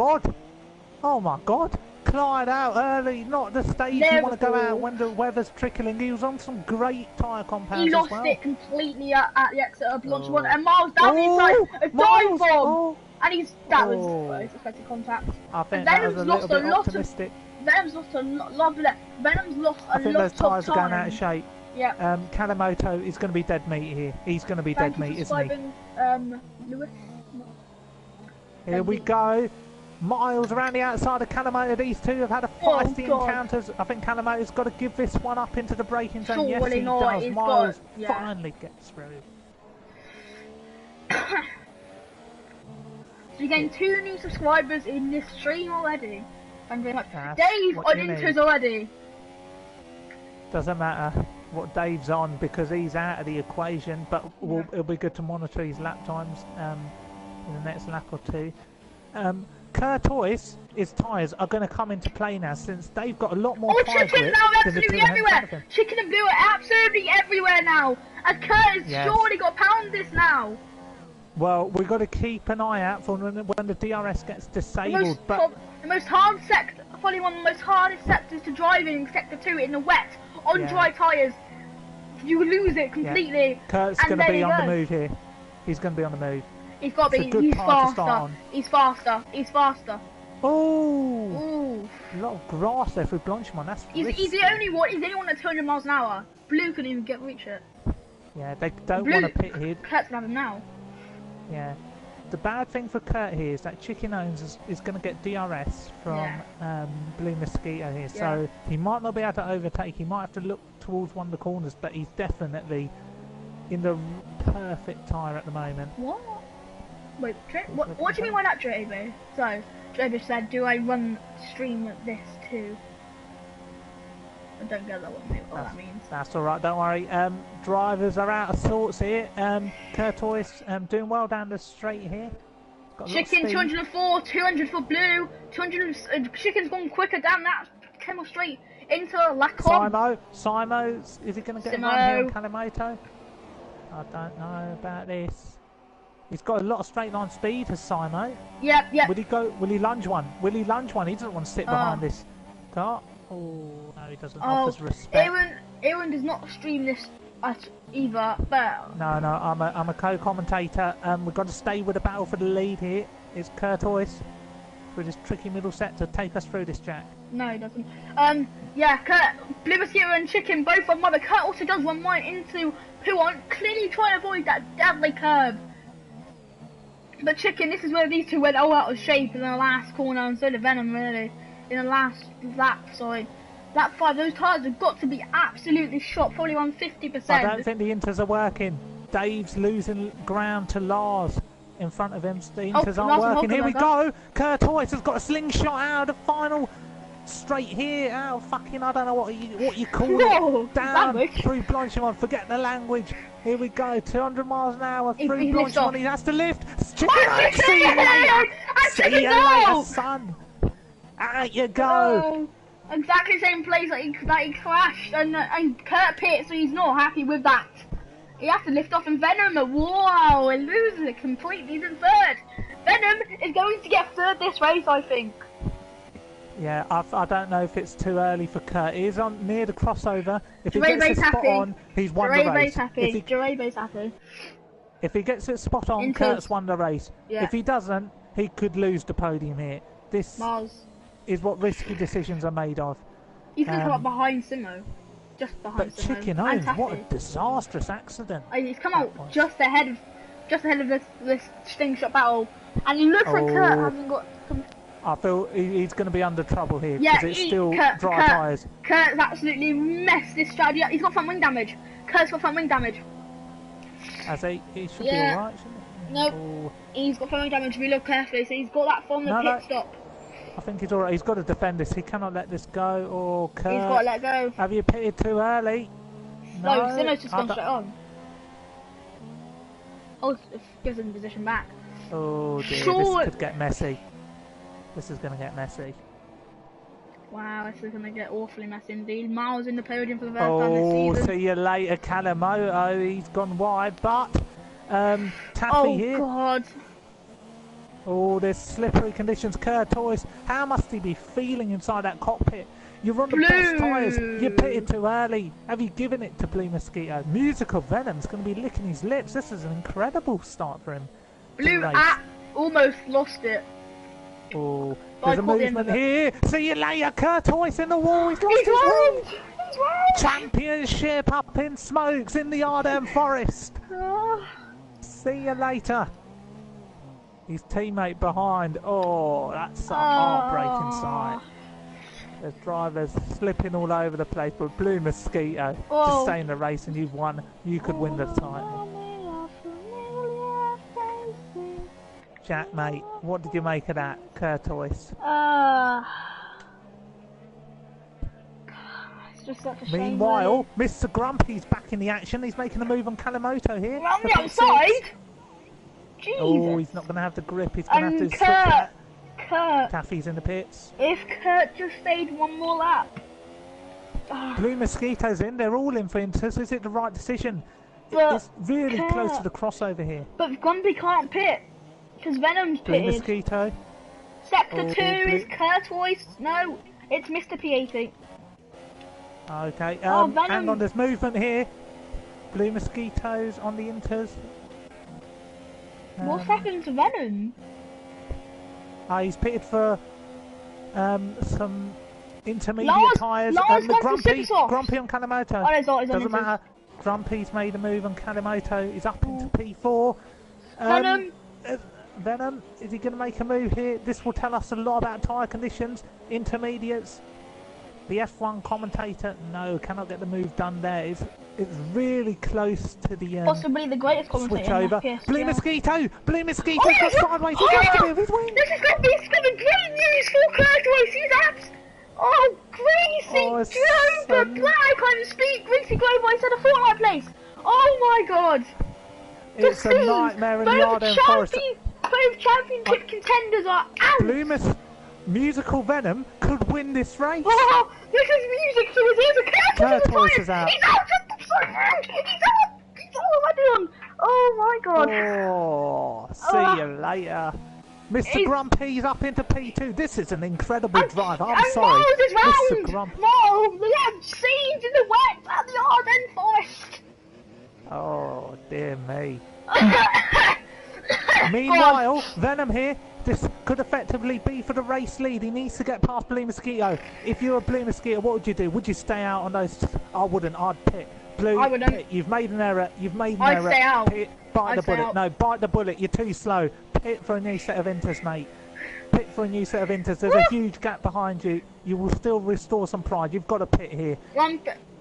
Oh my god. Clyde out early, not the stage you want to go out when the weather's trickling. He was on some great tyre compounds. He lost it completely at the exit of Blanchimont, and Miles down the inside, a dive bomb, and that was expected contact. I think that was a little bit optimistic. Venom's lost a lot of I think those tyres are going out of shape. Yeah. Kalimoto is going to be dead meat here. He's going to be dead meat, isn't he? Lewis. Here we go. Miles around the outside of Calamoto. These two have had a Oh, feisty God. encounters. I think Calamoto's got to give this one up into the braking zone. Yes, Surely he not, does. he's Miles got- yeah. finally gets through. So you're getting 2 new subscribers in this stream already. Thank you very much. That's Dave what on you need. intros already. Doesn't matter what Dave's on because he's out of the equation, but it'll be good to monitor his lap times in the next lap or two. Curtois, his tyres are going to come into play now since they've got a lot more Oh, tyre Chicken grip now than the two absolutely ahead of everywhere. him. Chicken and Blue are absolutely everywhere now. And Kurt has Yes. surely got to pound this now. Well, we've got to keep an eye out for when the DRS gets The disabled. But most hard sector, probably one of the most hardest sectors to drive in sector 2 in the wet on Yeah. dry tyres. You lose it completely. Kurt's And going to there be he on the goes. move here. He's going to be on the move. He's got to It's be. a good He's tyre to start faster. on. He's faster. He's faster. Oh, Ooh. a lot of grass there for Blanchimon. That's He's risky. the only one. He's the only one at 200 miles an hour. Blue couldn't even reach it. Yeah, they don't Blue- want to pit here. Kurt's gonna have him now. Yeah. The bad thing for Kurt here is that Chicken Owns is going to get DRS from Blue Mosquito here, so he might not be able to overtake. He might have to look towards one of the corners, but he's definitely in the perfect tyre at the moment. What? Wait, what do you mean by that, Drabo? So, Drabo said, do I run stream with this too? I don't get that what that means. That's alright, don't worry. Drivers are out of sorts here. Curtois doing well down the straight here. Got a lot of Chicken speed. 204, 200 for Blue, 200. Chicken's gone quicker down that. Came straight into Lacon. Simo, is he going to get a Simo. run here on Calamoto? I don't know about this. He's got a lot of straight line speed, has Simo. Yep. Will he lunge one? He doesn't want to sit behind this car. Oh, no, he doesn't offers respect. Aaron does not stream this at either, but... No, I'm a co-commentator. We've got to stay with the battle for the lead here. It's Curtois with his tricky middle set to take us through this, Jack. No, he doesn't. Kurt, Blue Mosquito and Chicken both on mother. Kurt also does one right into Puon, clearly trying to avoid that deadly curve. But Chicken, this is where these two went all out of shape in the last corner, and so did Venom, really. In the last lap, sorry. Lap 5, those tyres have got to be absolutely shot, probably around 50%. I don't think the inters are working. Dave's losing ground to Lars in front of him. The inters aren't working. Here we go. Curtois has got a slingshot out of the final straight here. Oh, fucking, I don't know what you call it. Down through Blanchimon. Forget the language. Here we go. 200 miles an hour through Blanchimon. He has to lift. See you later. See you later, son. Out you go. Exactly the same place that he crashed, and Kurt pits, so he's not happy with that. He has to lift off, and Venom, wow, he loses it completely. He's in third. Venom is going to get third this race, I think. Yeah, I don't know if it's too early for Kurt. He's on near the crossover. If he Jarabe's gets it spot on, he's won the race. Jarabe's happy. If he gets it spot on, Kurt's won the race. Yeah. If he doesn't, he could lose the podium here. This is what risky decisions are made of. He's going to come up behind Simo. Just behind Simo. But Chicken Owns, what a disastrous accident. He's come out just ahead of this slingshot battle. And you look for Kurt hasn't got... I feel he's going to be under trouble here because it's still dry tyres. Kurt's absolutely messed this strategy up. He's got front wing damage. Kurt's got front wing damage. As he should be alright, shouldn't he? Nope. He's got front wing damage if you look carefully. So he's got that from the pit stop. I think he's alright. He's got to defend this. He cannot let this go. Or Kurt, he's got to let go. Have you pitted too early? No, Simo's just gone straight on. Oh, it gives him position back. Oh dear, this could get messy. This is going to get messy. Wow, this is going to get awfully messy indeed. Miles in the podium for the first time this season. See you later, Calamoto. He's gone wide, but Taffy here. Oh God. Oh, there's slippery conditions. Curtois, how must he be feeling inside that cockpit? You're on the best tyres. You pitted too early. Have you given it to Blue Mosquito? Musical Venom's going to be licking his lips. This is an incredible start for him. Blue almost lost it. Oh, there's a movement here. See you later, Curtois in the wall. He's lost his wall. Championship up in smokes in the Ardennes Forest. See you later. His teammate behind. Oh, that's a heartbreaking sight. There's drivers slipping all over the place, but Blue Mosquito just stay in the race and you've won. You could win the title. Jack, mate, what did you make of that, Curtois? It's just such a shame. Meanwhile, Mr. Grumpy's back in the action. He's making a move on Kalimoto here. On the outside? Jesus. Oh, he's not going to have the grip. He's going to have to switch that. Kurt. Taffy's in the pits. If Kurt just stayed one more lap. Blue Mosquito's in. They're all in for Inters. Is it the right decision? But it's really close to the crossover here. But Grumpy can't pit. Because Venom's pitted. Blue Mosquito. Sector 2 is Curtois. No, it's Mr. P80. Okay, Venom. hang on, there's movement here. Blue Mosquitoes on the Inters. What's happened to Venom? He's pitted for some intermediate tyres. Grumpy on Kalimoto. Oh, no, doesn't matter. Grumpy's made a move on Kalimoto. He's up into P4. Venom, is he going to make a move here? This will tell us a lot about tyre conditions. Intermediates. The F1 commentator, no, cannot get the move done there. It's really close to the possibly the greatest commentator switch over. In Blue Mosquito! Blue Mosquito's got sideways. He's got to be with wing. This is going to be great news for Curtois. See that? Oh, Greasy drove the black. I can't speak. Greasy Global instead of Fortnite place. Oh my God! It's a nightmare in the Ardennes Forest. Both championship contenders are out. Musical Venom could win this race. Oh, this is music to his ears. Curtois is out. He's out. He's out. He's out. Oh my God. Oh, see you later. Mr. Grumpy's up into P2. This is an incredible drive. I'm sorry. Mr. Grumpy. No, we have seeds in the wet at the Ardennes Forest. Oh, dear me. Meanwhile, Venom here. This could effectively be for the race lead. He needs to get past Blue Mosquito. If you're a Blue Mosquito, what would you do? Would you stay out on those? I wouldn't. I'd pit. Blue, I wouldn't. Pit. You've made an error. I'd stay out. Pit. Bite the bullet. No, bite the bullet. You're too slow. Pit for a new set of Inters, mate. Pit for a new set of Inters. There's a huge gap behind you. You will still restore some pride. You've got to pit here.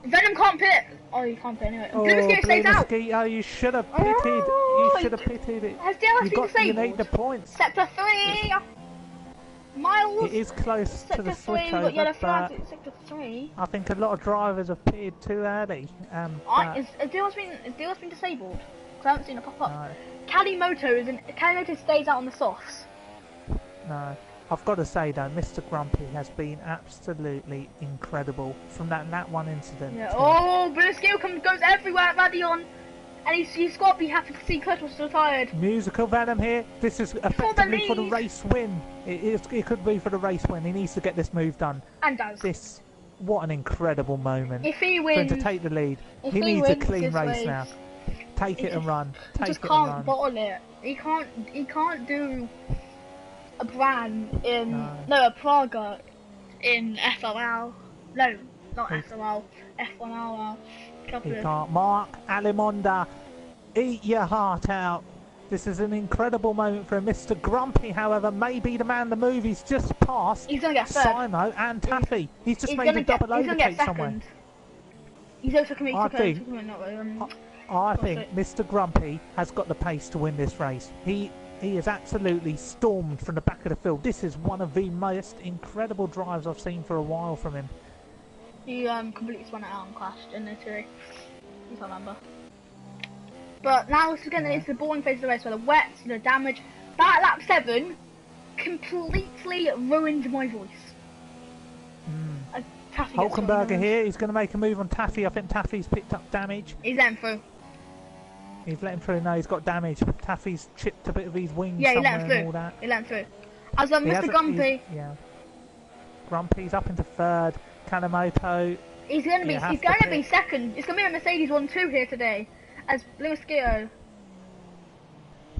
Venom can't pit. Oh, you can't pit anyway. Blue Mosquito stays out. Mosquito, you should have pitted. You should have pitted it. Has DLS been disabled? You need the points. Sector 3. Miles. It is close to the switch over, but Sector 3. I think a lot of drivers have pitted too early. Has DLS been disabled? Because I haven't seen it pop up. No. Kalimoto stays out on the softs. No. I've got to say though, Mr. Grumpy has been absolutely incredible from that one incident. Yeah. Oh, Blue Skill goes everywhere at Radion, and he's got to be happy to see Curtois retired. Musical Venom here. This is effectively for the race win. It could be for the race win. He needs to get this move done. And does. What an incredible moment. If he wins, for him to take the lead. He needs a clean race now. Take it and run. Take it and run. Just can't bottle it. He can't do a brand in a Praga in FLL. No, not FLL. F1LL. He can't. Mark Alimonda, eat your heart out. This is an incredible moment for him. Mr. Grumpy, however, may be the man the move. He's just passed he's gonna get third. Simo and Taffy. He's just made a double overtake somewhere. He's also coming. I think Mr. Grumpy has got the pace to win this race. He has absolutely stormed from the back of the field. This is one of the most incredible drives I've seen for a while from him. He completely spun it out and crashed in the tree. You can't remember. But now it's the boring phase of the race where the wets, the damage. That lap 7 completely ruined my voice. Hulkenberger here. He's going to make a move on Taffy. I think Taffy's picked up damage. He's let him through. He's let him through. No, he's got damage. Taffy's chipped a bit of his wings. Yeah, he let him through. And all that. He let him through. As Mr. Grumpy. Yeah. Grumpy's up into third. Kalimoto. He's going to be second. It's going to be a Mercedes 1-2 here today. As Blue Mosquito.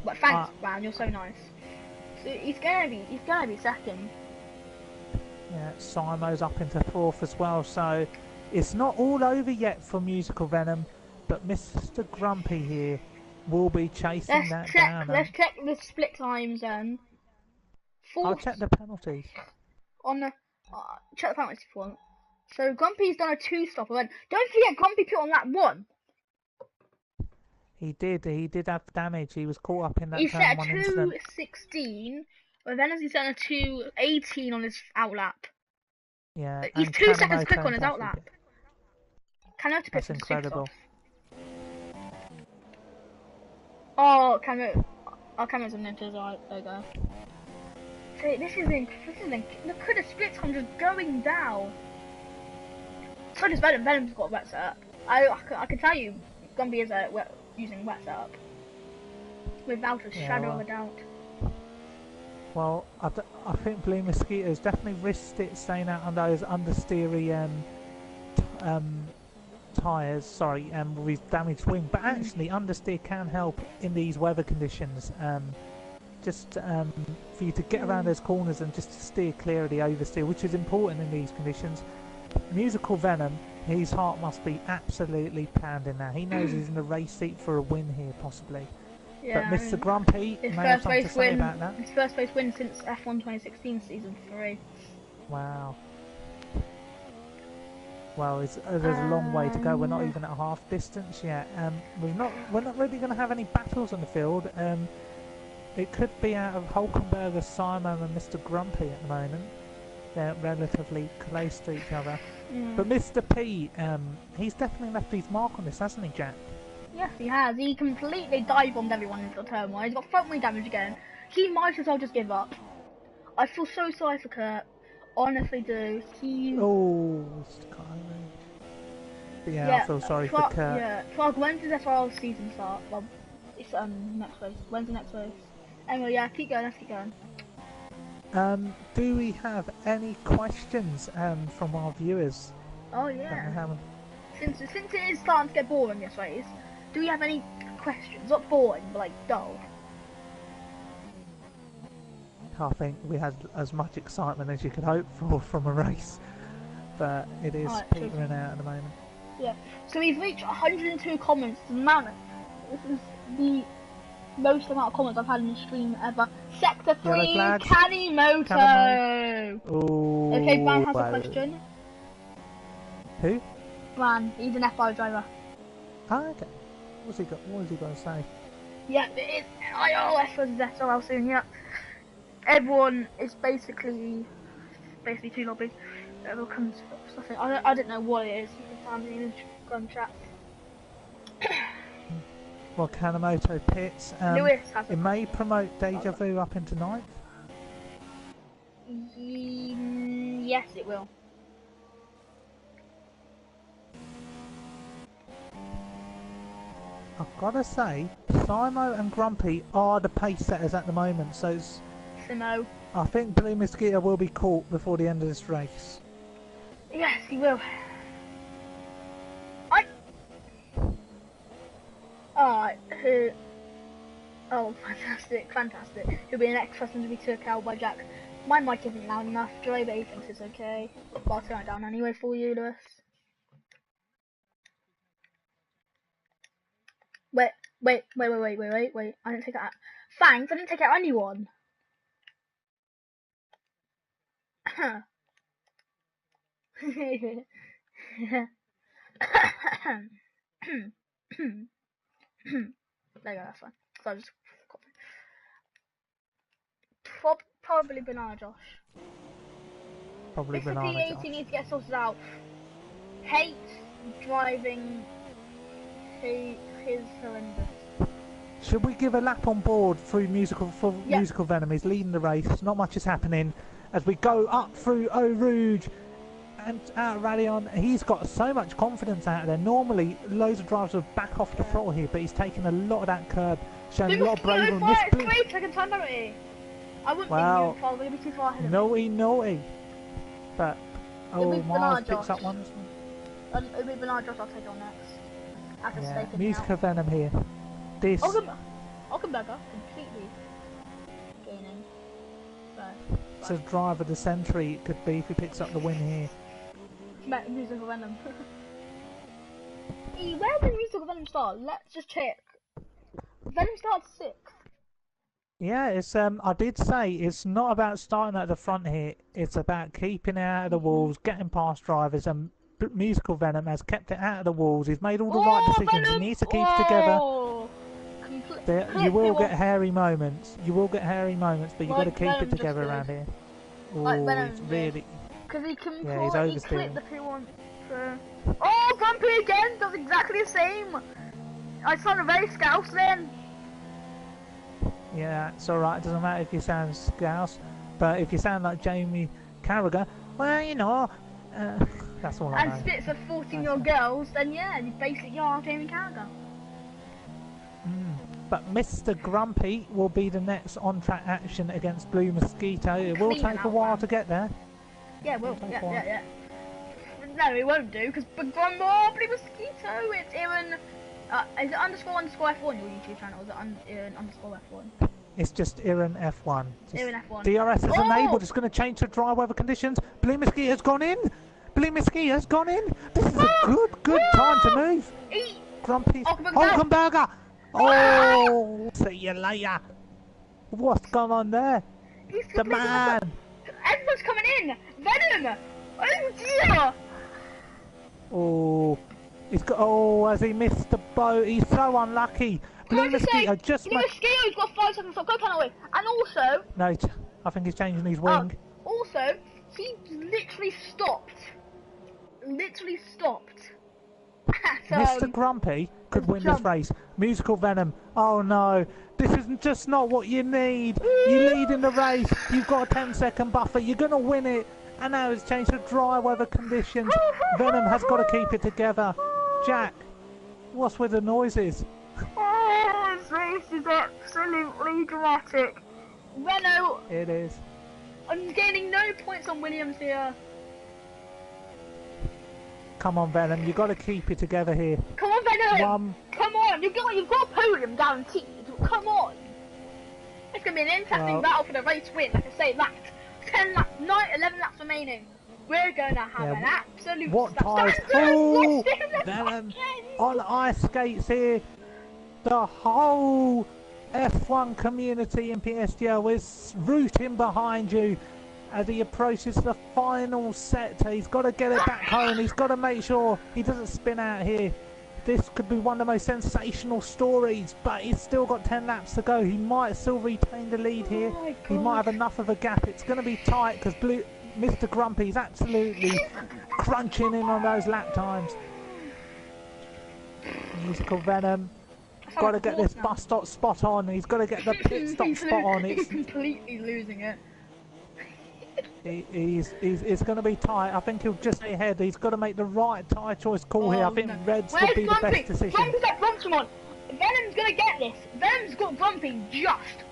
But thanks, Brown. You're so nice. So he's going to be second. Yeah, Simo's up into fourth as well. So it's not all over yet for Musical Venom, but Mr. Grumpy here will be chasing that down. Let's check the split times then. I'll check the penalties. On the check the penalties if you want. So Grumpy's done a 2-stop. Don't forget Grumpy put on that 1. He did have damage. He was caught up in that He turn set a 1 incident. 2.16, but then he set a 2.18 on his outlap. Yeah, He's and 2 seconds quick on his Kanamoto outlap. Kanamoto That's incredible. Oh, Kanamoto's on ninjas, alright, there you go. See, this is look at the split times just going down. So does Venom. Venom's got a wet setup. I can tell you, Gumby is using wet setup without a shadow of a doubt. Well, I think Blue Mosquito's definitely risked it staying out on those understeery tyres. Sorry, with his damaged wing. But actually, understeer can help in these weather conditions. Just for you to get around those corners and just to steer clear of the oversteer, which is important in these conditions. Musical Venom, his heart must be absolutely pounding now. He knows he's in the race seat for a win here, possibly. Yeah, but Mr. Grumpy may have something to say about that. His first race win since F1 2016 season 3. Wow. Well, there's a long way to go. We're not even at half distance yet. We're not really going to have any battles on the field. It could be out of Hulkenberger, Simon, and Mr. Grumpy at the moment. They're relatively close to each other. But Mr. P, he's definitely left his mark on this, hasn't he, Jack? Yes, he has. He completely dive-bombed everyone into the turn 1. He's got front wing damage again. He might as well just give up. I feel so sorry for Kurt. Honestly do. Oh, yeah, I feel sorry for Kurt. Yeah, Prague, when does SRL season start? Well, it's next race. When's the next race? Anyway, yeah, keep going, let's keep going. Do we have any questions from our viewers? Oh yeah. Since it is starting to get boring this race, do we have any questions? Not boring, but like dull. I think we had as much excitement as you could hope for from a race, but it is petering out at the moment. Yeah. So we've reached 102 comments. This is the most amount of comments I've had in the stream ever. Sector 3, Kanimoto! Oh, okay, Bran has a question. Who? Bran, he's an F5 driver. Ah, okay. What has he got to say? Yeah, it is iOS versus SRL soon, yeah. Everyone is basically two lobbies. Everyone comes stuff in. I don't know what it is. You can find me in the gun chat. Well, Kanimoto pits. Lewis has it may promote Deja Vu up into 9th. Yes, it will. I've got to say, Simo and Grumpy are the pace setters at the moment, so Simo. I think Blue Mosquito will be caught before the end of this race. Yes, he will. Oh, fantastic. He'll be the next person to be took out by Jack. My mic isn't loud enough. Joey thinks it's okay. But I'll turn it down anyway for you, Lewis. Wait. I didn't take it out. Thanks, I didn't take out anyone. There you go, that's fine. So I just probably Banana Josh. Probably Banana Josh. P80 needs to get sorted out. Hates driving his horrendous. Should we give a lap on board through Musical Venom? He's leading the race. Not much is happening as we go up through Eau Rouge and out of Radion. He's got so much confidence out there. Normally, loads of drivers would back off the throttle here, but he's taking a lot of that curb, showing a lot of bravery. I wouldn't think you'd probably be too far ahead of me. Naughty. But, Miles picks up one. It'll be Banana Josh, I'll take on next. Yeah, Musical Venom here. This. Hulkenberger completely gaining. It's a driver of the century. It could be if he picks up the win here. Musical Venom. Where did Musical Venom start? Let's just check. Venom starts 6th. Yeah, it's I did say it's not about starting at the front here. It's about keeping it out of the walls, getting past drivers, and Musical Venom has kept it out of the walls. He's made all the right decisions. Venom! He needs to keep it together. You will Completely get hairy moments. You will get hairy moments, but you've got to keep Venom it together just around here. Like Oh, Venom it's did. really. Because he Yeah, he's completely oversteering. clipped the P1 through. Oh, Grumpy again! Does exactly the same! I sounded very scouse then. Yeah, it's alright. It doesn't matter if you sound scouse, but if you sound like Jamie Carragher, well, you know, that's all I know. And spits of 14-year-old girls, then yeah, you basically are Jamie Carragher. But Mr. Grumpy will be the next on-track action against Blue Mosquito. It will take a while to get there. Yeah, it will. Yeah. No, it won't do, because Blue Mosquito, it's Aaron... is it __F1 your YouTube channel? Is it __F1? It's just Iran F1. Aaron F1. DRS is enabled. It's going to change to dry weather conditions. Blue Mosquito's gone in. Blue Mosquito's gone in. This is a good time to move. Grumpy. Hulkenberger. Oh, see you later. What's going on there? The man. Everyone's coming in. Venom. Oh dear. Oh, he's got. Oh, has he missed the boat? He's so unlucky. Blue Mosquito just. Blue Mosquito's got 5 seconds left. Go Canaway. And also. No, I think he's changing his wing. Also, he literally stopped. Mr. Grumpy could win this race. Musical Venom. Oh no, this isn't just not what you need. You lead in the race. You've got a 10-second buffer. You're gonna win it. And now it's changed to dry weather conditions. Venom has got to keep it together. Jack, what's with the noises? Oh, this race is absolutely dramatic. Renault. It is. I'm gaining no points on Williams here. Come on, Venom. You've got to keep it together here. Come on, Venom. Come on. You've got a podium guaranteed. Come on. It's going to be an interesting battle for the race win. Like I say, laps. 10 laps. 11 laps remaining. We're going to have an absolute... What tyres? Oh, Venom on ice skates here. The whole F1 community in PSGL is rooting behind you as he approaches the final sector. He's got to get it back home. He's got to make sure he doesn't spin out here. This could be one of the most sensational stories, but he's still got 10 laps to go. He might still retain the lead here. He might have enough of a gap. It's going to be tight because Mr. Grumpy is absolutely crunching in on those lap times. Musical Venom. Got to get this bus stop spot on. He's got to get the pit stop spot on. He's completely losing it. It's going to be tight. I think he'll just stay ahead. He's got to make the right tyre choice call here. I think Reds would be the best decision. Grumpy's got Grumpy on. Venom's going to get this. Venom's got Grumpy just.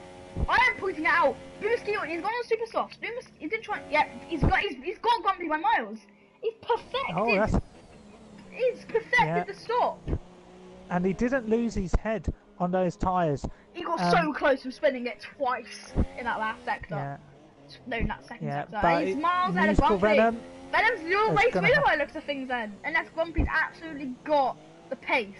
I am pointing it out. Blue Mosquito, he's gone on super soft. He didn't try. Yeah, he's got Grumpy by miles. He's perfected. Oh, that's... He's perfected the stop. And he didn't lose his head on those tyres. He got so close to spinning it twice in that last sector. Yeah. No, in that second sector. But He's miles ahead of Grumpy. Venom's the race winner by the looks of things then. Unless Grumpy's absolutely got the pace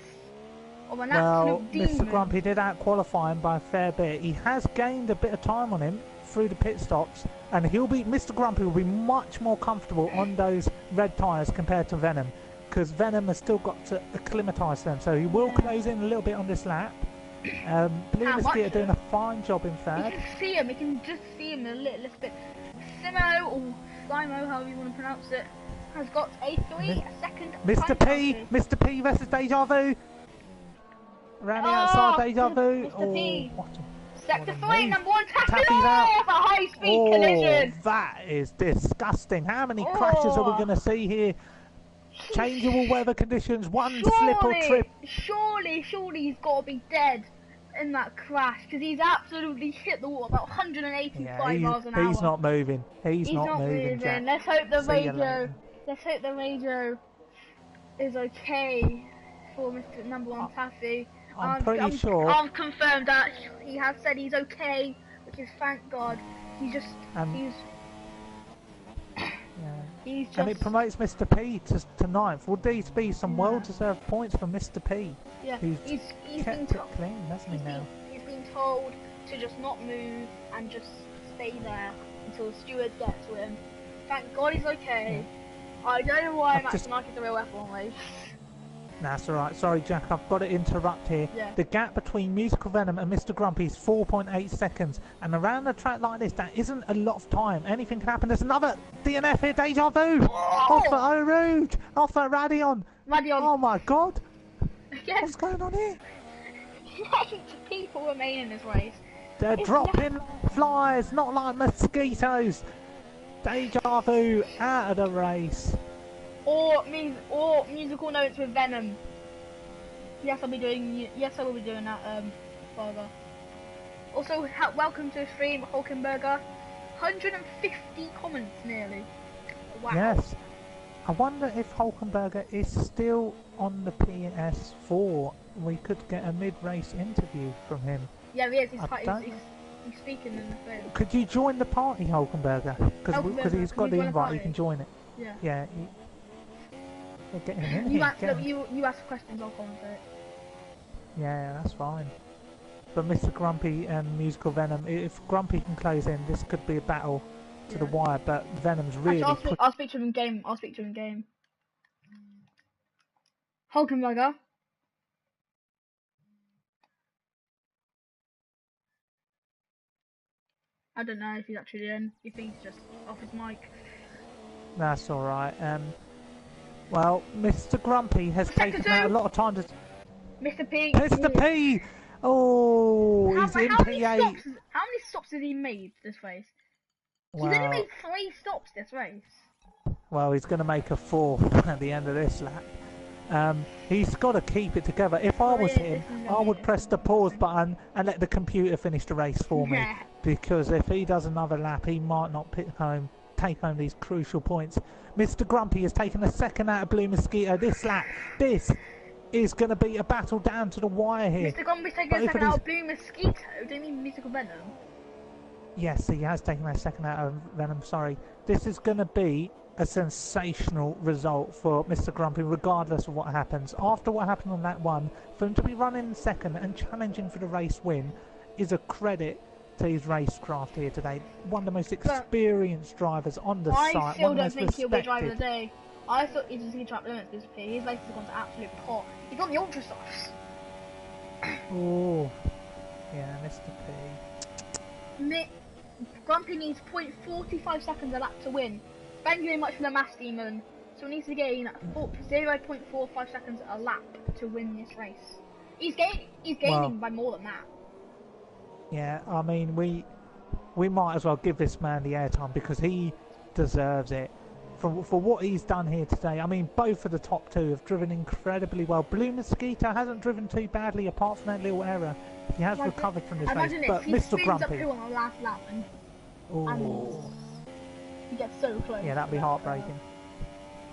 of an absolute demon. Mr. Grumpy did out-qualify him by a fair bit. He has gained a bit of time on him through the pit stops, and Mr. Grumpy will be much more comfortable on those red tyres compared to Venom, because Venom has still got to acclimatise them, so he will close in a little bit on this lap. Blue Mosquito doing a fine job in third. You can see him, you can just see him a little bit. Simo, or Simo, however you want to pronounce it, has got a second. Mr. P versus Deja Vu. Around the outside, Deja Vu. Mr. P. What Sector 3, number 1, Taffy's out. A high-speed collision. That is disgusting. How many crashes are we going to see here? Changeable weather conditions, slip or trip. Surely he's got to be dead in that crash, because he's absolutely hit the wall about 185 miles an hour. He's not moving. He's not moving, Jack. Let's hope the radio is okay for Mr. Number 1 Taffy. I'm pretty sure. I've confirmed that he has said he's okay, which is thank God. He's just... And it promotes Mr. P to ninth. Will these be some well-deserved points for Mr. P? Yeah, Who's he's kept been it clean, hasn't he now? He's been told to just not move and just stay there until the steward gets to him. Thank God he's okay. Yeah. I don't know why Max Mark is the real F1 race. That's alright. Sorry, Jack, I've got to interrupt here. Yeah. The gap between Musical Venom and Mr. Grumpy is 4.8 seconds. And around a track like this, that isn't a lot of time. Anything can happen. There's another DNF here. Deja Vu! Off for Eau Rouge! Off for Radion! Oh my God! Yes. What's going on here? 8 people remain in this race. They're dropping flies, not like mosquitoes. Deja Vu out of the race. Or musical notes with Venom. Yes, I will be doing that, further. Also, welcome to the stream, Hulkenberger. 150 comments nearly. Wow. Yes. I wonder if Hulkenberger is still on the PS4. We could get a mid-race interview from him. Yeah, he is. He's speaking in the phone. Could you join the party, Hulkenberger? Because he's got the invite. You can join it. Yeah. Yeah. Get him in you here. You ask questions, I'll commentate. Yeah, that's fine. But Mr. Grumpy and Musical Venom, if Grumpy can close in, this could be a battle to the wire. But Venom's really. Actually, I'll speak to him in game. Hulkenberger. I don't know if he's actually in. You think he's just off his mic? That's all right. Well, Mr. Grumpy has taken out a lot of time to... Mr. P! Mr. P! Oh, he's in P8. How many stops has he made this race? Well, he's only made 3 stops this race. Well, he's going to make a 4th at the end of this lap. He's got to keep it together. If I was him, I would press the pause button and let the computer finish the race for me. Because if he does another lap, he might not take home these crucial points. Mr. Grumpy has taken a second out of Blue Mosquito this lap. This is going to be a battle down to the wire here. Mr. Grumpy's taken a second out of Blue Mosquito? Do you mean Musical Venom? Yes, he has taken a second out of Venom, sorry. This is going to be a sensational result for Mr. Grumpy, regardless of what happens. After what happened on that one, for him to be running second and challenging for the race win is a credit to his racecraft here today. One of the most experienced drivers on the site. I still don't think he'll be driver of the day. I thought he was going to track limits this P. His race has gone to absolute pot. He's on the ultra softs. Oh, yeah, Mr. P. Grumpy needs 0.45 seconds a lap to win. Thank you very much for the maths demon. So he needs to gain 0.45 seconds a lap to win this race. He's gaining by more than that. Yeah, I mean, we might as well give this man the airtime because he deserves it. For what he's done here today, I mean, both of the top 2 have driven incredibly well. Blue Mosquito hasn't driven too badly apart from that little error. He has recovered from this race. But Mr. Grumpy... up on the last lap and he gets so close. Yeah, that'd be heartbreaking.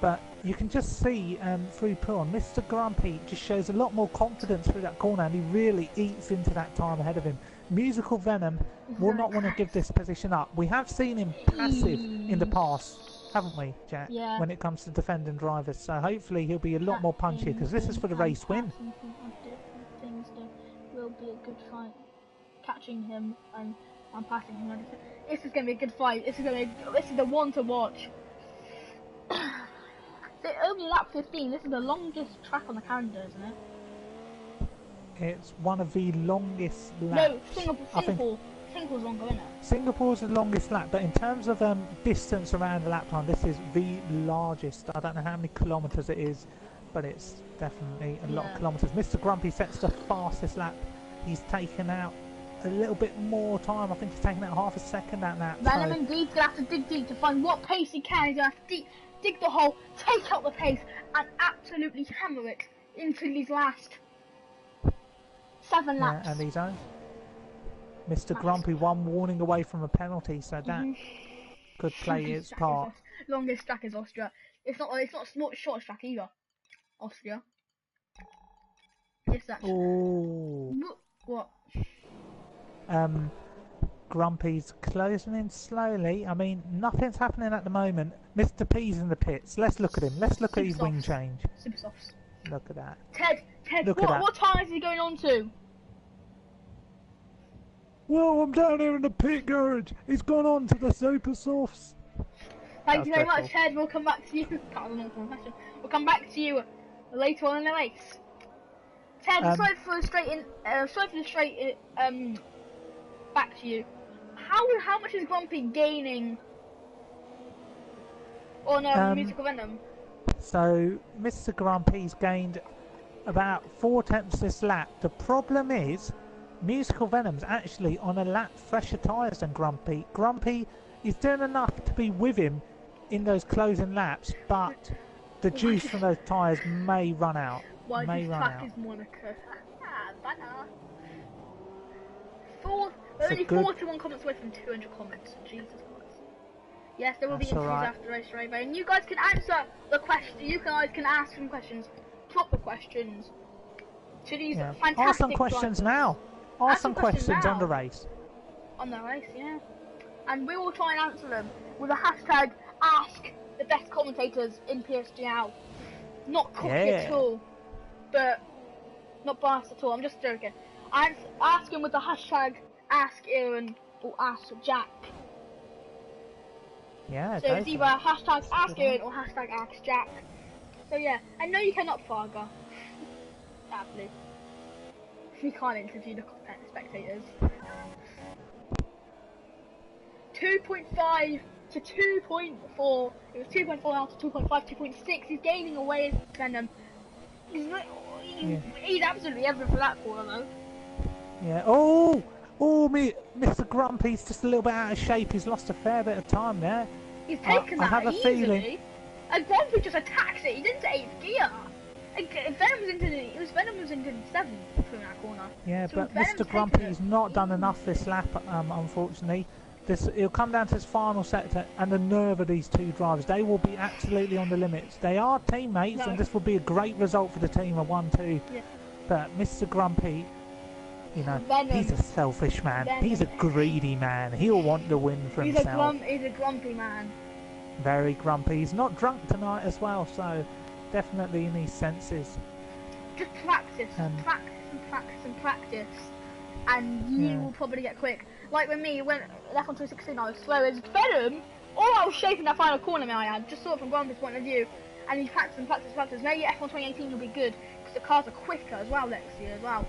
But you can just see through Prawn, Mr. Grumpy just shows a lot more confidence through that corner and he really eats into that time ahead of him. Musical Venom will not want to give this position up. We have seen him passive in the past, haven't we, Jack? Yeah. When it comes to defending drivers. So hopefully he'll be a lot more punchy because this is for the race win. Things will be a good fight. Catching him and passing him. This is going to be a good fight. This is the one to watch. So only lap 15. This is the longest track on the calendar, isn't it? It's one of the longest laps. No, Singapore's longer, isn't it? Singapore's the longest lap, but in terms of distance around the lap time, this is the largest. I don't know how many kilometres it is, but it's definitely a lot of kilometres. Mr. Grumpy sets the fastest lap. He's taken out a little bit more time. I think he's taken out half a second out that. Venom indeed's going to have to dig deep to find what pace he can. He's going to have to dig the hole, take out the pace, and absolutely hammer it into these last 7 laps. Yeah, and he's on. Mr. Grumpy, one warning away from a penalty, so that could play its part. Longest track is Austria. It's not short track either. Austria. Yes, actually. Ooh. What? Grumpy's closing in slowly. I mean, nothing's happening at the moment. Mr. P's in the pits. Let's look at him. Let's look at his wing change. Super softs. Look at that. Ted, what tyres is he going on to? Well, I'm down here in the pit garage. He's gone on to the super softs. Thank you very much, Ted. We'll come back to you. We'll come back to you later on in the race. Ted, sorry for the straight back to you. How much is Grumpy gaining on Musical Venom? So Mr. Grumpy's gained about 4 tenths this lap. The problem is Musical Venom's actually on a lap fresher tyres than Grumpy. Grumpy is doing enough to be with him in those closing laps, but the juice from those tyres may run out. Why may run out. Is Monica? Only 41 comments away from 200 comments. Jesus Christ. Yes, there will be interviews after the race, Rainbow, and you guys can answer the question. You guys can ask some questions, proper questions, to these fantastic Ask some questions drivers. Now. Ask some questions on the race. On the race, yeah. And we will try and answer them with a hashtag Ask the Best Commentators in PSGL. Not cocky at all, but not biased at all. I'm just joking. And ask him with the hashtag Ask Aaron or Ask Jack. Yeah. So it's either hashtag Ask Aaron or hashtag Ask Jack. So yeah, and no, you cannot Farga. Sadly, we can't interview the spectators. 2.5 to 2.4. It was 2.4 now to 2.5, 2.6. He's gaining away his Venom. He's absolutely everything for that corner though. Yeah. Oh, Mr. Grumpy's just a little bit out of shape. He's lost a fair bit of time there. He's taken that I have a easily. feeling. And Grumpy just attacks it. He's into 8th gear. Venom was into 7th through that corner. Yeah, so but Mr. Grumpy's not done enough this lap, unfortunately. It'll come down to this final sector and the nerve of these two drivers. They will be absolutely on the limits. They are teammates, and this will be a great result for the team of 1-2. Yeah. But Mr. Grumpy, you know, he's a selfish man. He's a greedy man. He'll want the win for himself. He's a grumpy man. Very grumpy. He's not drunk tonight as well, so definitely in his senses. Just practice, practice, and you will probably get quick. Like with me, when left on 216, I was slow as Venom, or I was shaping that final corner, may I add. Just saw it from Grumpy's point of view, and he's practicing. Maybe F1 2018 will be good, because the cars are quicker as well next year as well.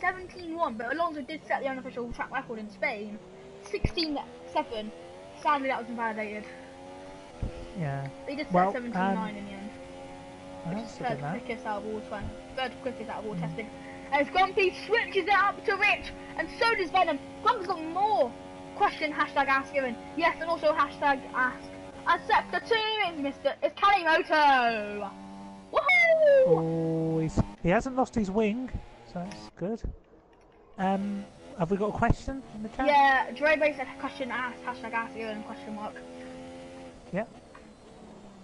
17.1, but Alonso did set the unofficial track record in Spain. 16.7. Sadly, that was invalidated. Yeah. They did set 17.9 in the end. Which is third quickest out of all testing. As Grumpy switches it up to Rich, and so does Venom. Grumpy's got more. Question hashtag Ask Ewan. Yes, and also hashtag Ask. And sector 2 it's Kalimoto. Woohoo! Oh, he hasn't lost his wing, so that's good. Have we got a question in the chat? Yeah, Dre said question ask, hashtag Ask Ewan, question mark. Yeah.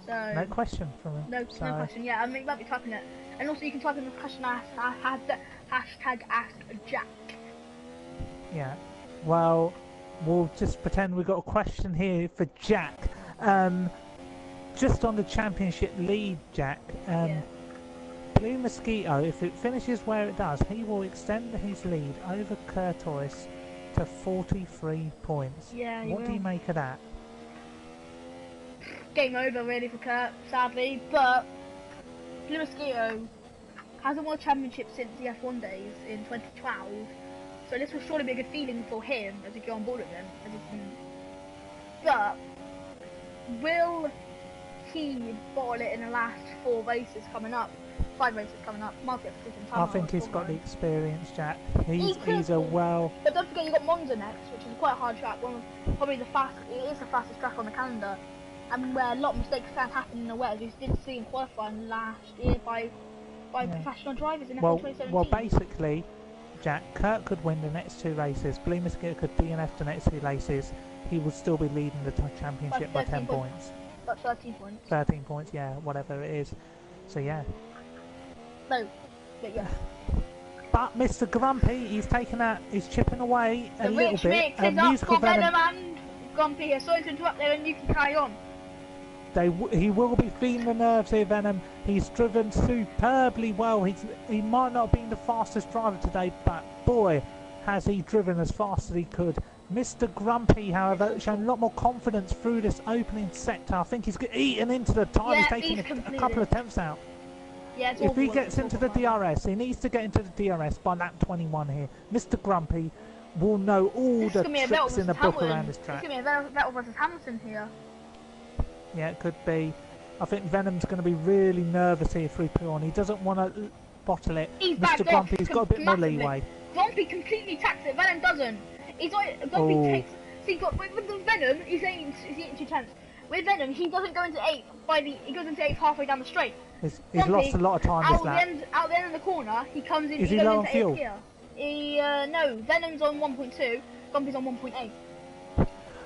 So no question from him. No question. Yeah, I mean, you might be typing it, and also you can type in the question hashtag Ask Jack. Yeah. Well, we'll just pretend we've got a question here for Jack. Just on the championship lead, Jack. Blue Mosquito, if it finishes where it does, he will extend his lead over Curtois to 43 points. Yeah. What do you make of that? Game over really for Kurt, sadly, but Blue Mosquito hasn't won a championship since the F1 days in 2012, so this will surely be a good feeling for him as he go on board with them. But will he bottle it in the last 5 races coming up? I think he's got the experience, Jack. He's a well. But don't forget, you got Monza next, which is quite a hard track. Probably the fastest track on the calendar. And where a lot of mistakes can happen in the wet, as we did see in qualifying last year by professional drivers in F1 2017. Well, basically, Jack, Kurt could win the next 2 races. Blue Mosquito could DNF the next 2 races. He would still be leading the championship by 10 points. About 13 points. 13 points, yeah, whatever it is. So yeah. No, but yeah. But Mr. Grumpy, he's taking out, he's chipping away a The little rich bit. mix is up for Venom and Grumpy here. Sorry to interrupt there, and you can carry on. He will be feeling the nerves here, Venom. He's driven superbly well. He might not have been the fastest driver today, but boy, has he driven as fast as he could. Mr. Grumpy, however, shown a lot more confidence through this opening sector. I think he's eaten into the time. Yeah, he's taking a couple of attempts out. Yeah, if he gets into the DRS, he needs to get into the DRS by lap 21 here. Mr. Grumpy will know all the tricks in the book around this track. It's going to be a Vettel versus Hamilton here. Yeah, it could be. I think Venom's going to be really nervous here through Pion. He doesn't want to bottle it. Mr. Grumpy's got a bit more leeway. Grumpy completely tacks it. Venom doesn't. He's like Grumpy takes. See, with the Venom, he's eating 2 tenths. With Venom, he doesn't go into 8th. He goes into 8th halfway down the straight. He's lost a lot of time this lap. Out the end of the corner, he comes in. Is he low on fuel? No, Venom's on 1.2. Grumpy's on 1.8.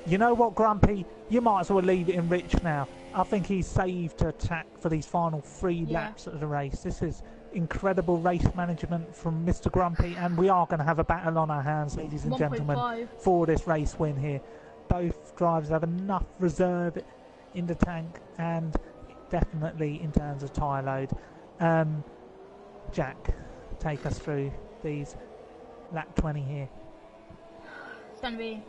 You know what, Grumpy? You might as well leave it in Rich now. I think he's saved to attack for these final 3 laps of the race. This is incredible race management from Mr. Grumpy, and we are going to have a battle on our hands, ladies and gentlemen, for this race win here. Both drivers have enough reserve in the tank, and definitely in terms of tyre load. Jack, take us through these lap 20 here. It's going to be...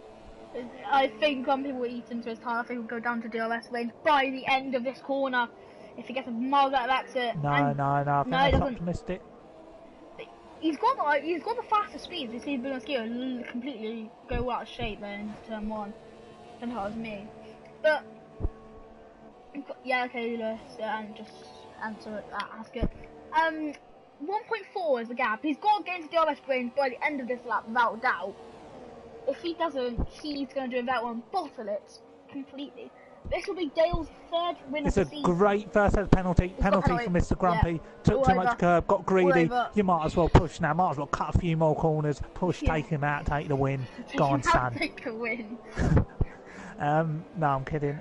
I think Grumpy will eat into his tyre. I think he'll go down to DRS range by the end of this corner if he gets a miles out of exit. No, I think that's optimistic. He's got the faster speeds. You see Bernasquillo completely go out of shape there in turn 1. I don't know how it was me. But yeah, okay, Lewis, and just answer it. Ask it. 1.4 is the gap. He's got to get into DRS range by the end of this lap, without doubt. If he doesn't, he's going to do that one, bottle it completely. This will be Dale's 3rd win of the season. It's a great first head penalty for Mr. Grumpy. Yeah. Took too much curb, got greedy. You might as well push now. Might as well cut a few more corners. Push, take him out, take the win. Go on, son. Take the win. No, I'm kidding.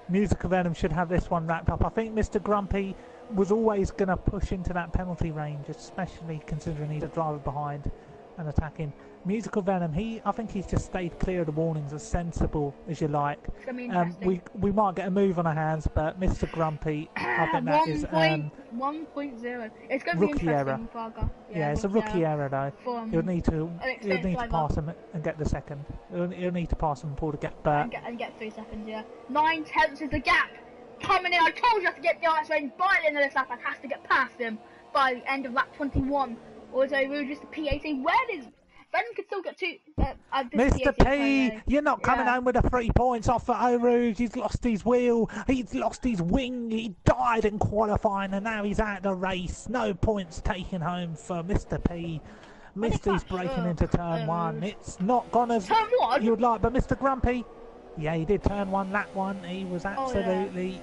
Musical Venom should have this one wrapped up. I think Mr. Grumpy was always going to push into that penalty range, especially considering he's a driver behind and attacking. Musical Venom, I think he's just stayed clear of the warnings, as sensible as you like. We might get a move on our hands, but Mr. Grumpy, I think that is 1.0. It's going to be interesting, Parker. Yeah, it's a rookie error though. He'll need to pass him and get the second. He'll need to pass him and pull the gap back. And get 3 seconds. Yeah, 9 tenths is the gap coming in. I told you I have to get the DRS range by the end of this lap. I have to get past him by the end of lap 21. Although we were just a P18. Where is Venom could still get 2. Mr. P, you're not coming home with the 3 points off for O'Rouge. He's lost his wheel. He's lost his wing. He died in qualifying, and now he's out of the race. No points taken home for Mr. P. Misty's breaking into turn 1. It's not gone as you'd like, but Mr. Grumpy, yeah, he did turn 1, lap 1. He was absolutely...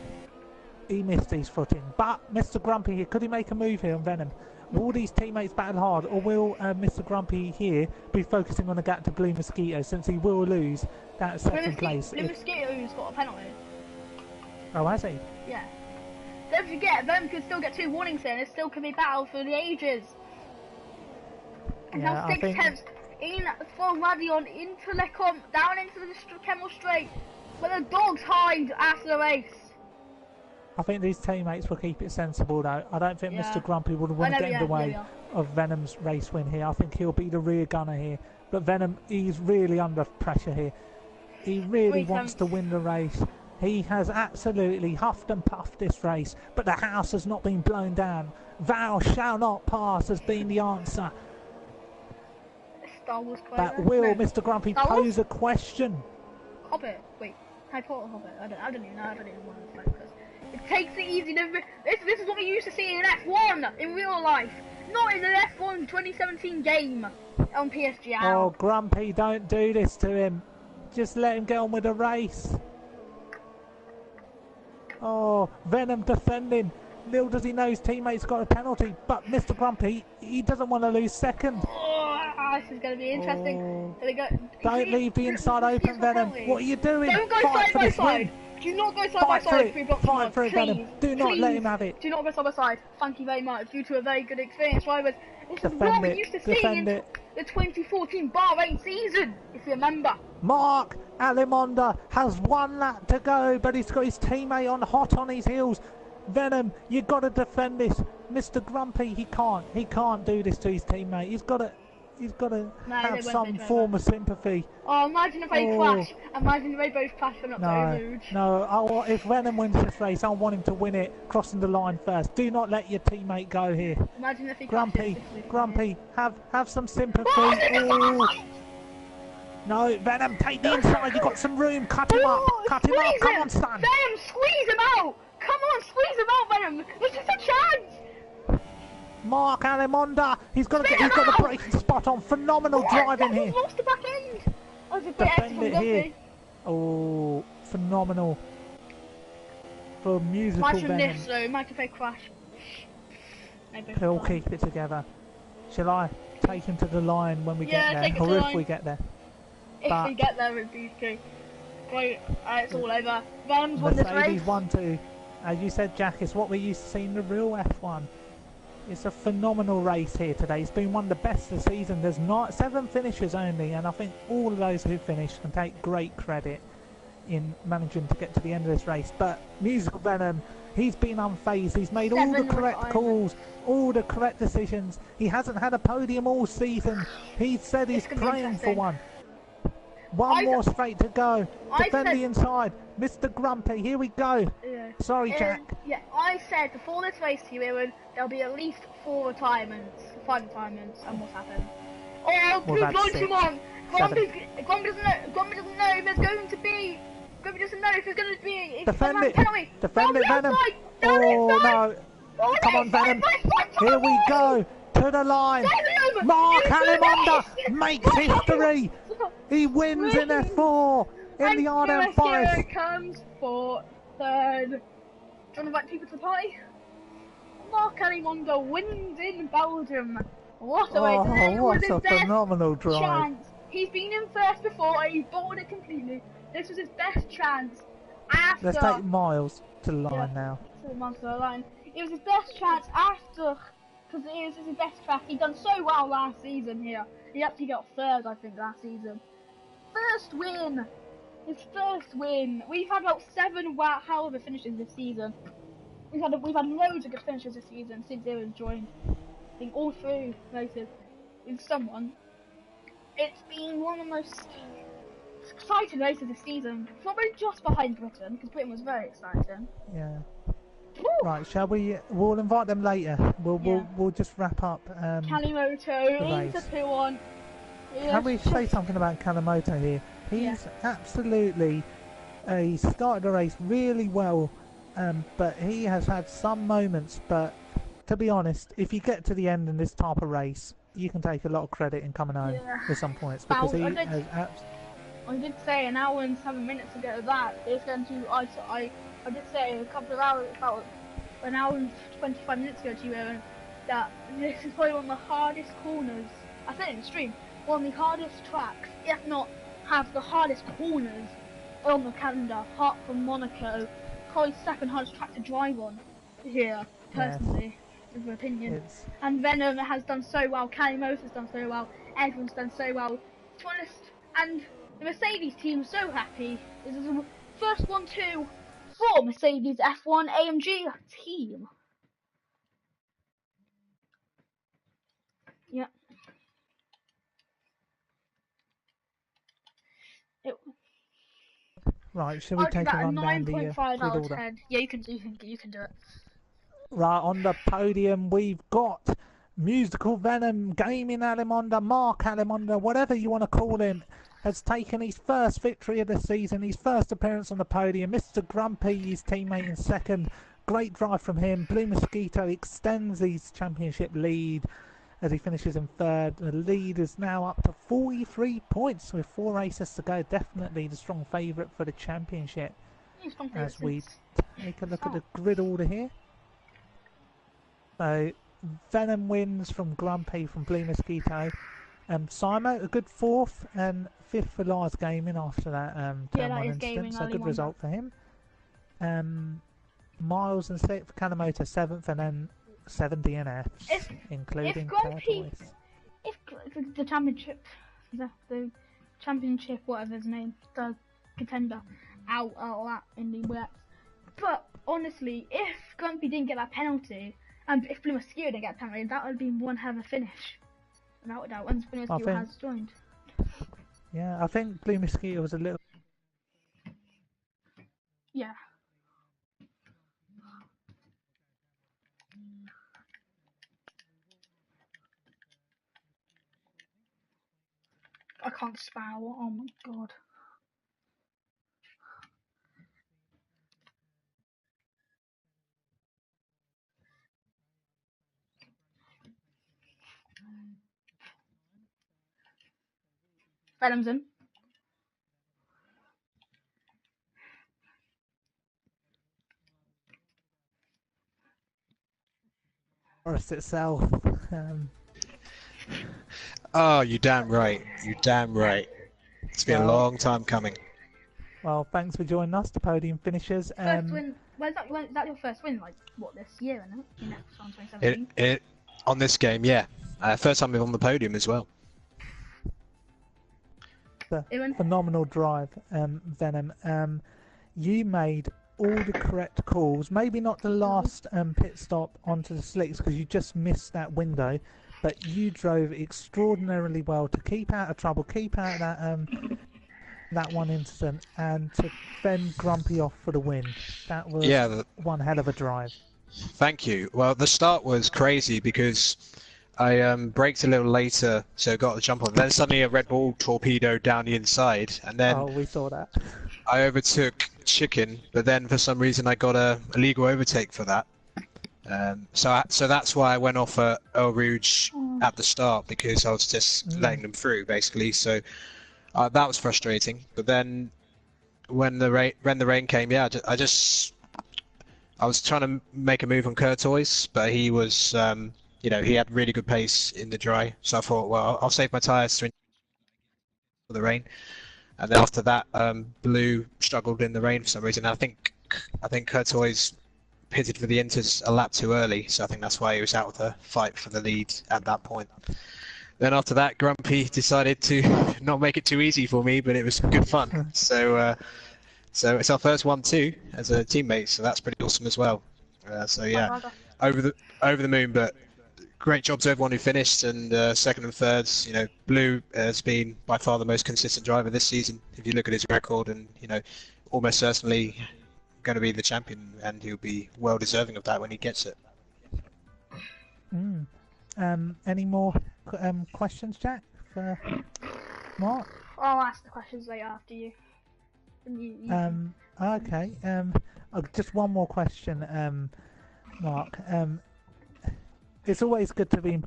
He missed his footing. But Mr. Grumpy here, could he make a move here on Venom? Will all these teammates battle hard, or will Mr. Grumpy here be focusing on the gap to Blue Mosquito, since he will lose that second place? Blue Mosquito's got a penalty. Oh, has he? Yeah. Don't forget, Venom could still get 2 warnings here, and it still can be battle for the ages. And now 6 tenths in for Radion into Lecom, down into the Kemmel Straight, where the dogs hide after the race. I think these teammates will keep it sensible though. I don't think Mr. Grumpy would want to get in the way of Venom's race win here. I think he'll be the rear gunner here. But Venom, he's really under pressure here. He really wants to win the race. He has absolutely huffed and puffed this race, but the house has not been blown down. Thou shall not pass has been the answer. But will Mr. Grumpy pose a question? Hobbit, wait, I thought Hobbit. I don't even know. I don't even want to focus. It takes it easy. This is what we used to see in F1 in real life, not in the F1 2017 game on PSGL. Oh, Grumpy, don't do this to him. Just let him get on with the race. Oh, Venom defending. Little does he know his teammate's got a penalty, but Mr. Grumpy, he doesn't want to lose second. Oh, this is going to be interesting. Don't leave the inside open, Venom. What are you doing? Don't go side by side. Do not go side by side through blocks. Fight for it, Venom. Please. Do not let Please. him have it. Do not go side by side. Thank you very much. Due to a very good experience, drivers. This is Defend what we it. used to see Defend in it. the 2014 Bahrain season, if you remember. Mark Alimonda has 1 lap to go, but he's got his teammate hot on his heels. Venom, you've got to defend this. Mr. Grumpy, he can't do this to his teammate. He's got to have some form of sympathy. Oh, imagine if they clash. Imagine if they both clash and not very rude. No, if Venom wins this race, I want him to win it, crossing the line first. Do not let your teammate go here. Imagine if he Grumpy, have some sympathy. Oh. No, Venom, take the inside. You've got some room. Cut him up. Come on, Stan. Venom, squeeze him out. Come on, squeeze him out, Venom. This is a chance. Mark Alimonda, he's got the braking spot on. Phenomenal driving here. He's lost the back end. Oh, defend it here. Oh, phenomenal. For musical Venom. This though, might if they crash. He'll keep it together. Shall I take him to the line when we get there, or if we get there? If we get there, it'd be good. Right, it's all over. Venom's won this race. Mercedes 1-2. As you said, Jack, it's what we used to see in the real F1. It's a phenomenal race here today. It's been one of the best of the season. There's 7 finishers only, and I think all of those who finished can take great credit in managing to get to the end of this race. But Musical Venom, he's been unfazed. He's made all the correct calls, all the correct decisions. He hasn't had a podium all season. He said he's praying for one. One more straight to go. Defend the inside. Mr. Grumpy, here we go. Yeah. Sorry, Jack. Yeah, I said before this race to you, Ewan, there'll be at least 5 retirements, and what's happened? Oh, good Lord, come on! Grumpy doesn't know if there's going to be. Grumpy doesn't know if there's going to be. Defend it, Venom. Oh no! Come on, Venom. Here we go to the line. Mark Alimonda makes history. He wins in F4 in the Ardennes Forest. Here comes for third. Do you want to invite people to the party? Mark Alimonda wins in Belgium. What a race! What a phenomenal drive! Chance. He's been in first before. He bought it completely. This was his best chance. After. Let's take Miles to the line now. Miles to the line. It was his best chance after, because it was his best track. He done so well last season here. He actually got third, I think, last season. First win! His first win! We've had about 7 hell of a finishes this season. We've had loads of good finishes this season since Aaron joined. I think all 3 races with someone. It's been one of the most exciting races this season. Probably just behind Britain, because Britain was very exciting. Yeah. Woo! Right, shall we? We'll invite them later. We'll just wrap up. Kalimoto into 2-1. Can we say something about Kalimoto here? He's absolutely. He started the race really well, but he has had some moments. But to be honest, if you get to the end in this type of race, you can take a lot of credit in coming home with some points because he has. I did say an hour and 7 minutes ago that it's going to. I did say a couple of hours, about an hour and 25 minutes ago to you, Aaron, that this is probably one of the hardest corners. I said it in the stream. One of the hardest tracks, if not have the hardest corners on the calendar, apart from Monaco. Probably second hardest track to drive on here, personally, in my opinion. And Venom has done so well, Kalimoto has done so well, everyone's done so well. To be honest, and the Mercedes team is so happy. This is the first 1-2 for Mercedes F1 AMG team. Yeah. Right, shall we take a rundown the 9.5 out of order? 10. Yeah, you can do it. Right, on the podium we've got Musical Venom, Gaming Alimonda, Mark Alimonda, whatever you want to call him, has taken his first victory of the season, his first appearance on the podium. Mr. Grumpy, his teammate in second. Great drive from him. Blue Mosquito extends his championship lead as he finishes in third. The lead is now up to 43 points with 4 races to go. Definitely the strong favourite for the championship. As we take a look at the grid order here. So Venom wins from Grumpy from Blue Mosquito. Simo, a good 4th, and 5th for Lars Gaming after that turn 1 incident, so a good result for him. Miles in 6th, Kanemoto 7th, and then 7 DNFs, including Curtis. If the championship, the championship, whatever his name, the contender, out that in the works. But honestly, if Grumpy didn't get that penalty, and if Blue Mosquito didn't get a penalty, that would have been one hell of a finish. Without a doubt, once Blue Mosquito has joined. Yeah, I think Blue Mosquito was a little... Yeah. I can't spell. Oh my god. Venom's in. Forest itself. Oh, you damn right. You damn right. It's been a long time coming. Well, thanks for joining us, the podium finishers. First win. Is that your first win? Like what, this year? Isn't it? You know, 2017. On this game, yeah. First time on the podium as well. Phenomenal drive, Venom. You made all the correct calls. Maybe not the last pit stop onto the slicks because you just missed that window, but you drove extraordinarily well to keep out of trouble, keep out of that one incident, and to fend Grumpy off for the win. That was one hell of a drive. Thank you. Well, the start was crazy because I braked a little later, so got the jump on. Then suddenly a Red Bull torpedoed down the inside, and then we saw that. I overtook Chicken, but then for some reason I got a illegal overtake for that. So that's why I went off at El Rouge at the start, because I was just letting them through basically. So that was frustrating. But then when the rain came, I was trying to make a move on Courtois, but he was he had really good pace in the dry. So I thought, well, I'll save my tyres for the rain. And then after that, Blue struggled in the rain for some reason. I think Courtois pitted for the Inters a lap too early, so I think that's why he was out of the fight for the lead at that point. Then after that, Grumpy decided to not make it too easy for me, but it was good fun. So it's our first 1-2 as a teammate, so that's pretty awesome as well. So yeah, over the moon, but great job to everyone who finished, and second and thirds. You know, Blue has been by far the most consistent driver this season. If you look at his record, and almost certainly going to be the champion, and he'll be well deserving of that when he gets it. Any more questions, Jack, for Mark? I'll ask the questions later after you. Okay. Just one more question, Mark. It's always good to be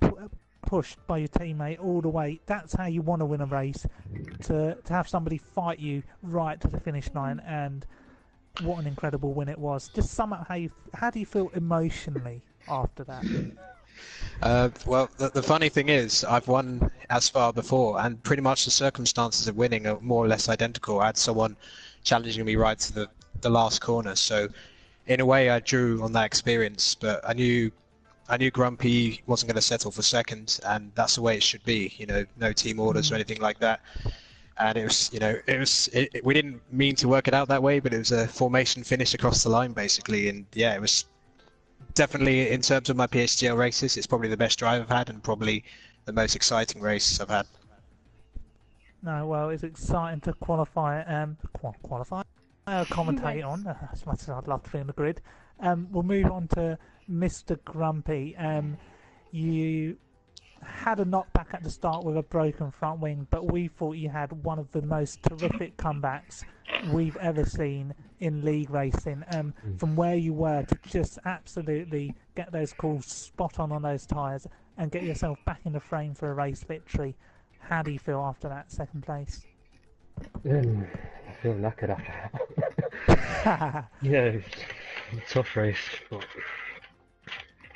pushed by your teammate all the way. That's how you want to win a race, to have somebody fight you right to the finish line. And what an incredible win it was. Just sum up how do you feel emotionally after that? Well, the funny thing is, I've won as far before, and pretty much the circumstances of winning are more or less identical. I had someone challenging me right to the last corner, so in a way I drew on that experience, but I knew Grumpy wasn't going to settle for second, and that's the way it should be. No team orders or anything like that. And it was, we didn't mean to work it out that way, but it was a formation finish across the line basically, and yeah, it was definitely, in terms of my PSGL races, it's probably the best drive I've had, and probably the most exciting race I've had. No, well, it's exciting to qualify, commentate on, as much as I'd love to be on the grid. We'll move on to Mr. Grumpy. You had a knockback at the start with a broken front wing, but we thought you had one of the most terrific comebacks we've ever seen in league racing. From where you were to just absolutely get those calls spot on those tyres and get yourself back in the frame for a race victory. How do you feel after that second place? I feel knackered after that. Yeah, it's a tough race, but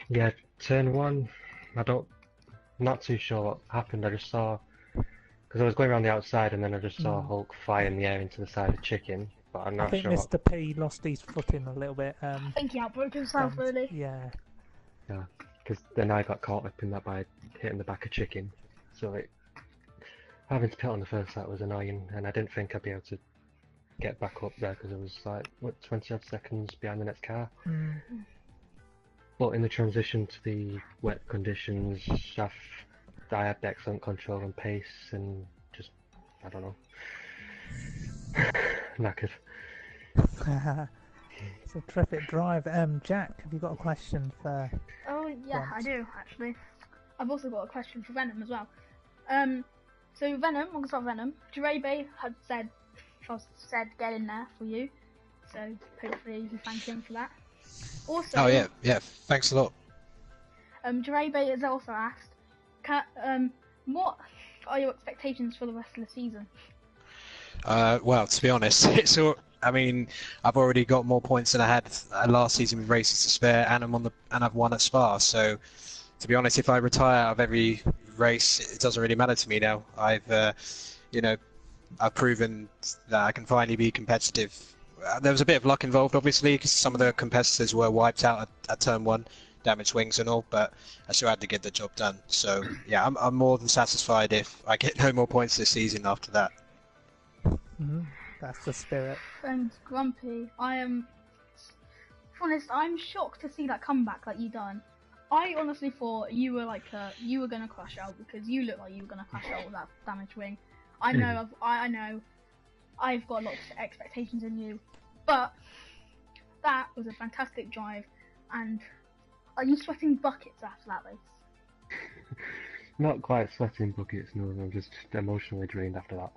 yeah, turn one, I'm not too sure what happened. I just saw, because I was going around the outside, and then I just saw Hulk fly in the air into the side of Chicken, but I'm I not think sure. Mr. P lost his footing a little bit. I think he outbroke himself, really. Yeah. Yeah, because then I got caught up in that by hitting the back of chicken. So having to pit on the first lap was annoying, and I didn't think I'd be able to get back up there because it was like, what, 20 odd seconds behind the next car. Mm. But in the transition to the wet conditions, I had excellent control and pace, and just, I don't know, knackered. It's a terrific drive. Jack, have you got a question for? Oh yeah, I do actually. I've also got a question for Venom as well. So Venom, I'm gonna start with Venom. Jurebe had said get in there for you, so hopefully you can thank him for that. Also, Oh yeah, thanks a lot. Jurebe has also asked, what are your expectations for the rest of the season? Well, to be honest, I mean, I've already got more points than I had last season with races to spare, and I've won at Spa. So, to be honest, if I retire out of every race, it doesn't really matter to me now. I've proven that I can finally be competitive. There was a bit of luck involved, obviously, because some of the competitors were wiped out at turn 1, damaged wings and all, but I still had to get the job done. So, yeah, I'm more than satisfied if I get no more points this season after that. Mm-hmm. That's the spirit. Thanks, Grumpy. Honest, I'm shocked to see that comeback that you done. I honestly thought you were gonna crash out because you look like you were gonna crash out with that damaged wing. I know, I've got lots of expectations in you, but that was a fantastic drive. And are you sweating buckets after that race? Not quite sweating buckets, no, I'm just emotionally drained after that.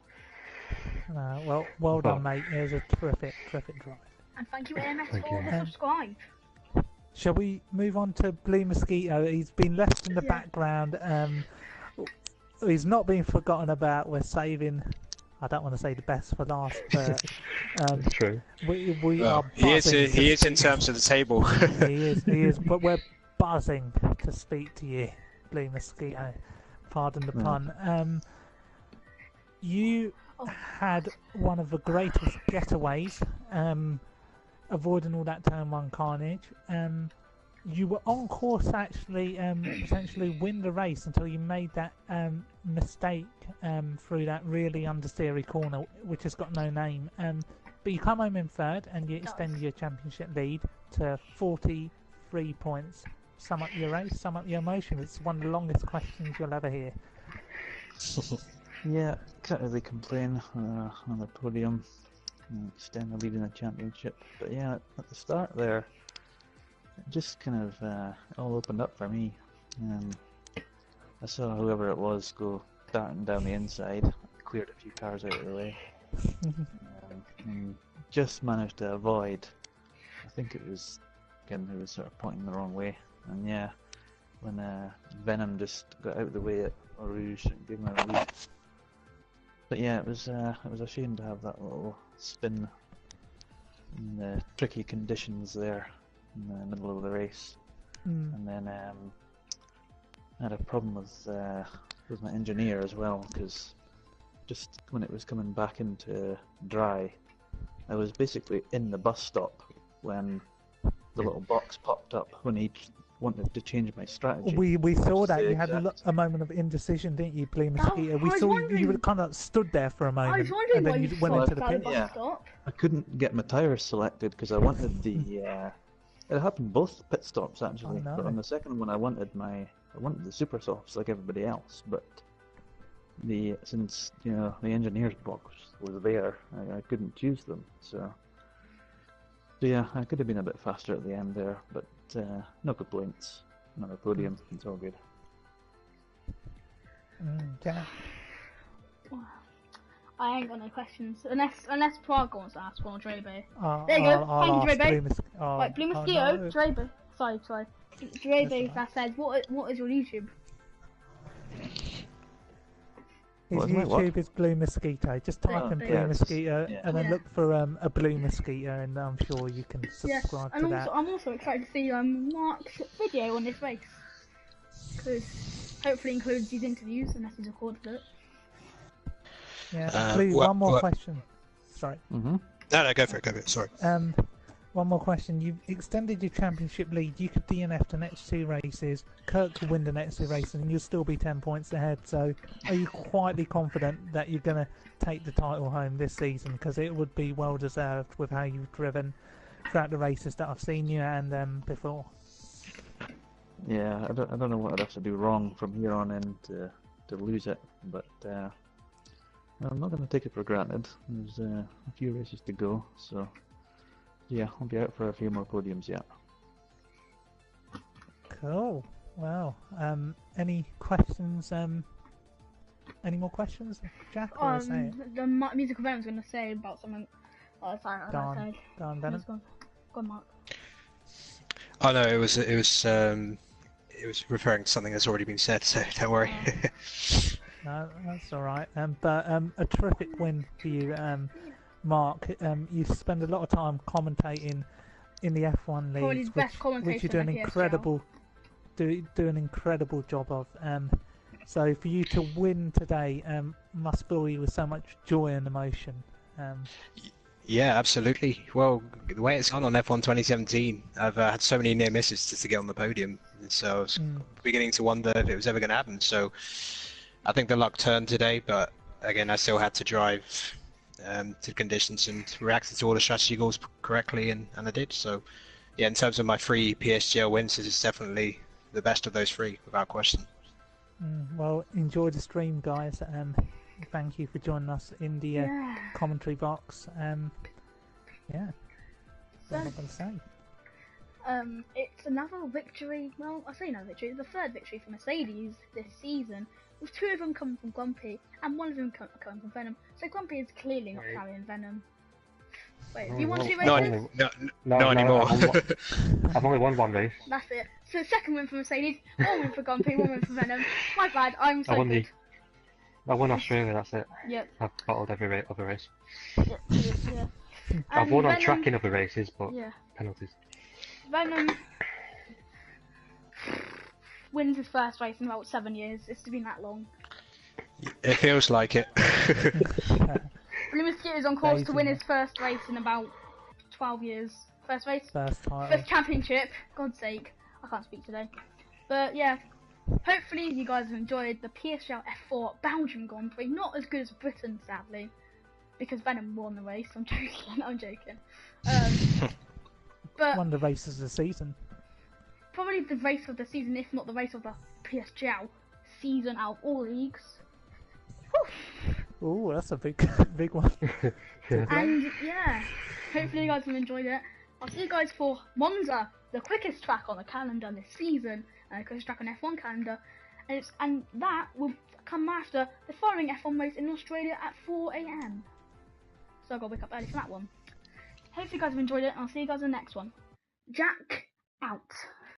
Well done, mate. It was a terrific drive. And thank you, AMS, Thank for you. the subscribe. Shall we move on to Blue Mosquito? He's been left in the background. He's not been forgotten about. We're saving, I don't want to say the best for last, but It's true. we are He buzzing. is in terms of the table. He is, but we're buzzing to speak to you, Blue Mosquito. Pardon the pun. You had one of the greatest getaways, avoiding all that turn 1 carnage. You were on course actually potentially win the race until you made that mistake through that really understeery corner, which has got no name. But you come home in third and you extend your championship lead to 43 points. Sum up your race, sum up your emotion. It's one of the longest questions you'll ever hear. Yeah, can't really complain on the podium, extend the lead in the championship. But yeah, at the start there, it just kind of all opened up for me. I saw whoever it was go darting down the inside, cleared a few cars out of the way, and just managed to avoid. I think it was, again, it was sort of pointing the wrong way. And yeah, when Venom just got out of the way at Rouge and gave him a lead. But yeah, it was a shame to have that little spin in the tricky conditions there in the middle of the race. And then I had a problem with my engineer as well, because just when it was coming back into dry, I was basically in the bus stop when the little box popped up when he wanted to change my strategy. We saw that you had a moment of indecision, didn't you, Blue Mosquito? We saw you were kind of stood there for a moment, and then you went into the pit. Yeah, I couldn't get my tyres selected because I wanted the. It happened both pit stops actually, but on the second one I wanted the super softs like everybody else, but since the engineer's box was there, I couldn't choose them. So yeah, I could have been a bit faster at the end there, but no complaints. Another podium, it's all good. Yeah. I ain't got no questions unless Prague wants to ask one or Drebe. There you I'll go. Thank you, Drebe. Right, Blue Mosquito, no. Drebe. Sorry. Drebe that says, what is your YouTube? His YouTube is Blue Mosquito. Just type in Blue Mosquito and then look for a Blue Mosquito, and I'm sure you can subscribe to that. I'm also excited to see Mark's video on this race, because hopefully includes these interviews unless he's recorded it. Yeah, Blue, one more question. Sorry. No, go for it. Go for it. Sorry. One more question. You've extended your championship lead. You could DNF the next 2 races. Kirk could win the next 2 races, and you'll still be 10 points ahead. So, are you quietly confident that you're going to take the title home this season? Because it would be well deserved with how you've driven throughout the races that I've seen you and before. Yeah, I don't know what I'd have to do wrong from here on in to lose it, but I'm not going to take it for granted. There's a few races to go, so yeah, I'll be out for a few more podiums yet. Cool. Wow. Any questions? Any more questions, Jack? Or say it? The musical event was going to say about something. Oh, sorry, I Go on, said. Venom. Go on, Mark. Oh no, it was referring to something that's already been said, so don't worry. No, that's all right. But a terrific win for you, Mark. You spend a lot of time commentating in the F1 Probably leagues, the best which you do an commentator do an incredible job of. So for you to win today must fill you with so much joy and emotion. Yeah, absolutely. Well, the way it's gone on F1 2017, I've had so many near misses just to get on the podium, and so I was beginning to wonder if it was ever going to happen. So I think the luck turned today, but again, I still had to drive to conditions and reacted to all the strategy goals correctly, and I did. So yeah, in terms of my 3 PSGL wins, this is definitely the best of those 3, without question. Well, enjoy the stream, guys. Thank you for joining us in the commentary box. Yeah, what am I going to say? It's another victory. Well, I say another victory. It's the 3rd victory for Mercedes this season, with 2 of them coming from Grumpy and 1 of them coming from Venom. So Grumpy is clearly not carrying Venom. Wait, do you want 2 races? No anymore. I've only won 1 race. That's it. So 2nd win for Mercedes, 1 win for Grumpy, 1 win for Venom. My bad. I'm so good. I won Australia, that's it. Yep. I've battled every other race. Yeah. I've won on Venom, track in other races, but yeah. penalties. Venom wins his first race in about 7 years. It's been that long. It feels like it. Blue Mosquito is on course to win his first race in about 12 years. First race? First championship. God's sake. I can't speak today. But yeah. Hopefully you guys have enjoyed the PSGL F4 Belgian Grand Prix. Not as good as Britain, sadly, because Venom won the race. I'm joking. But one of the races of the season. Probably the race of the season, if not the race of the PSGL season out of all leagues. Oh, that's a big one. And yeah, hopefully you guys have enjoyed it. I'll see you guys for Monza, the quickest track on the calendar this season, and the quickest track on F1 calendar, and that will come after the following F1 race in Australia at 4 AM. So I gotta wake up early for that one. Hopefully you guys have enjoyed it, and I'll see you guys in the next one. Jack out.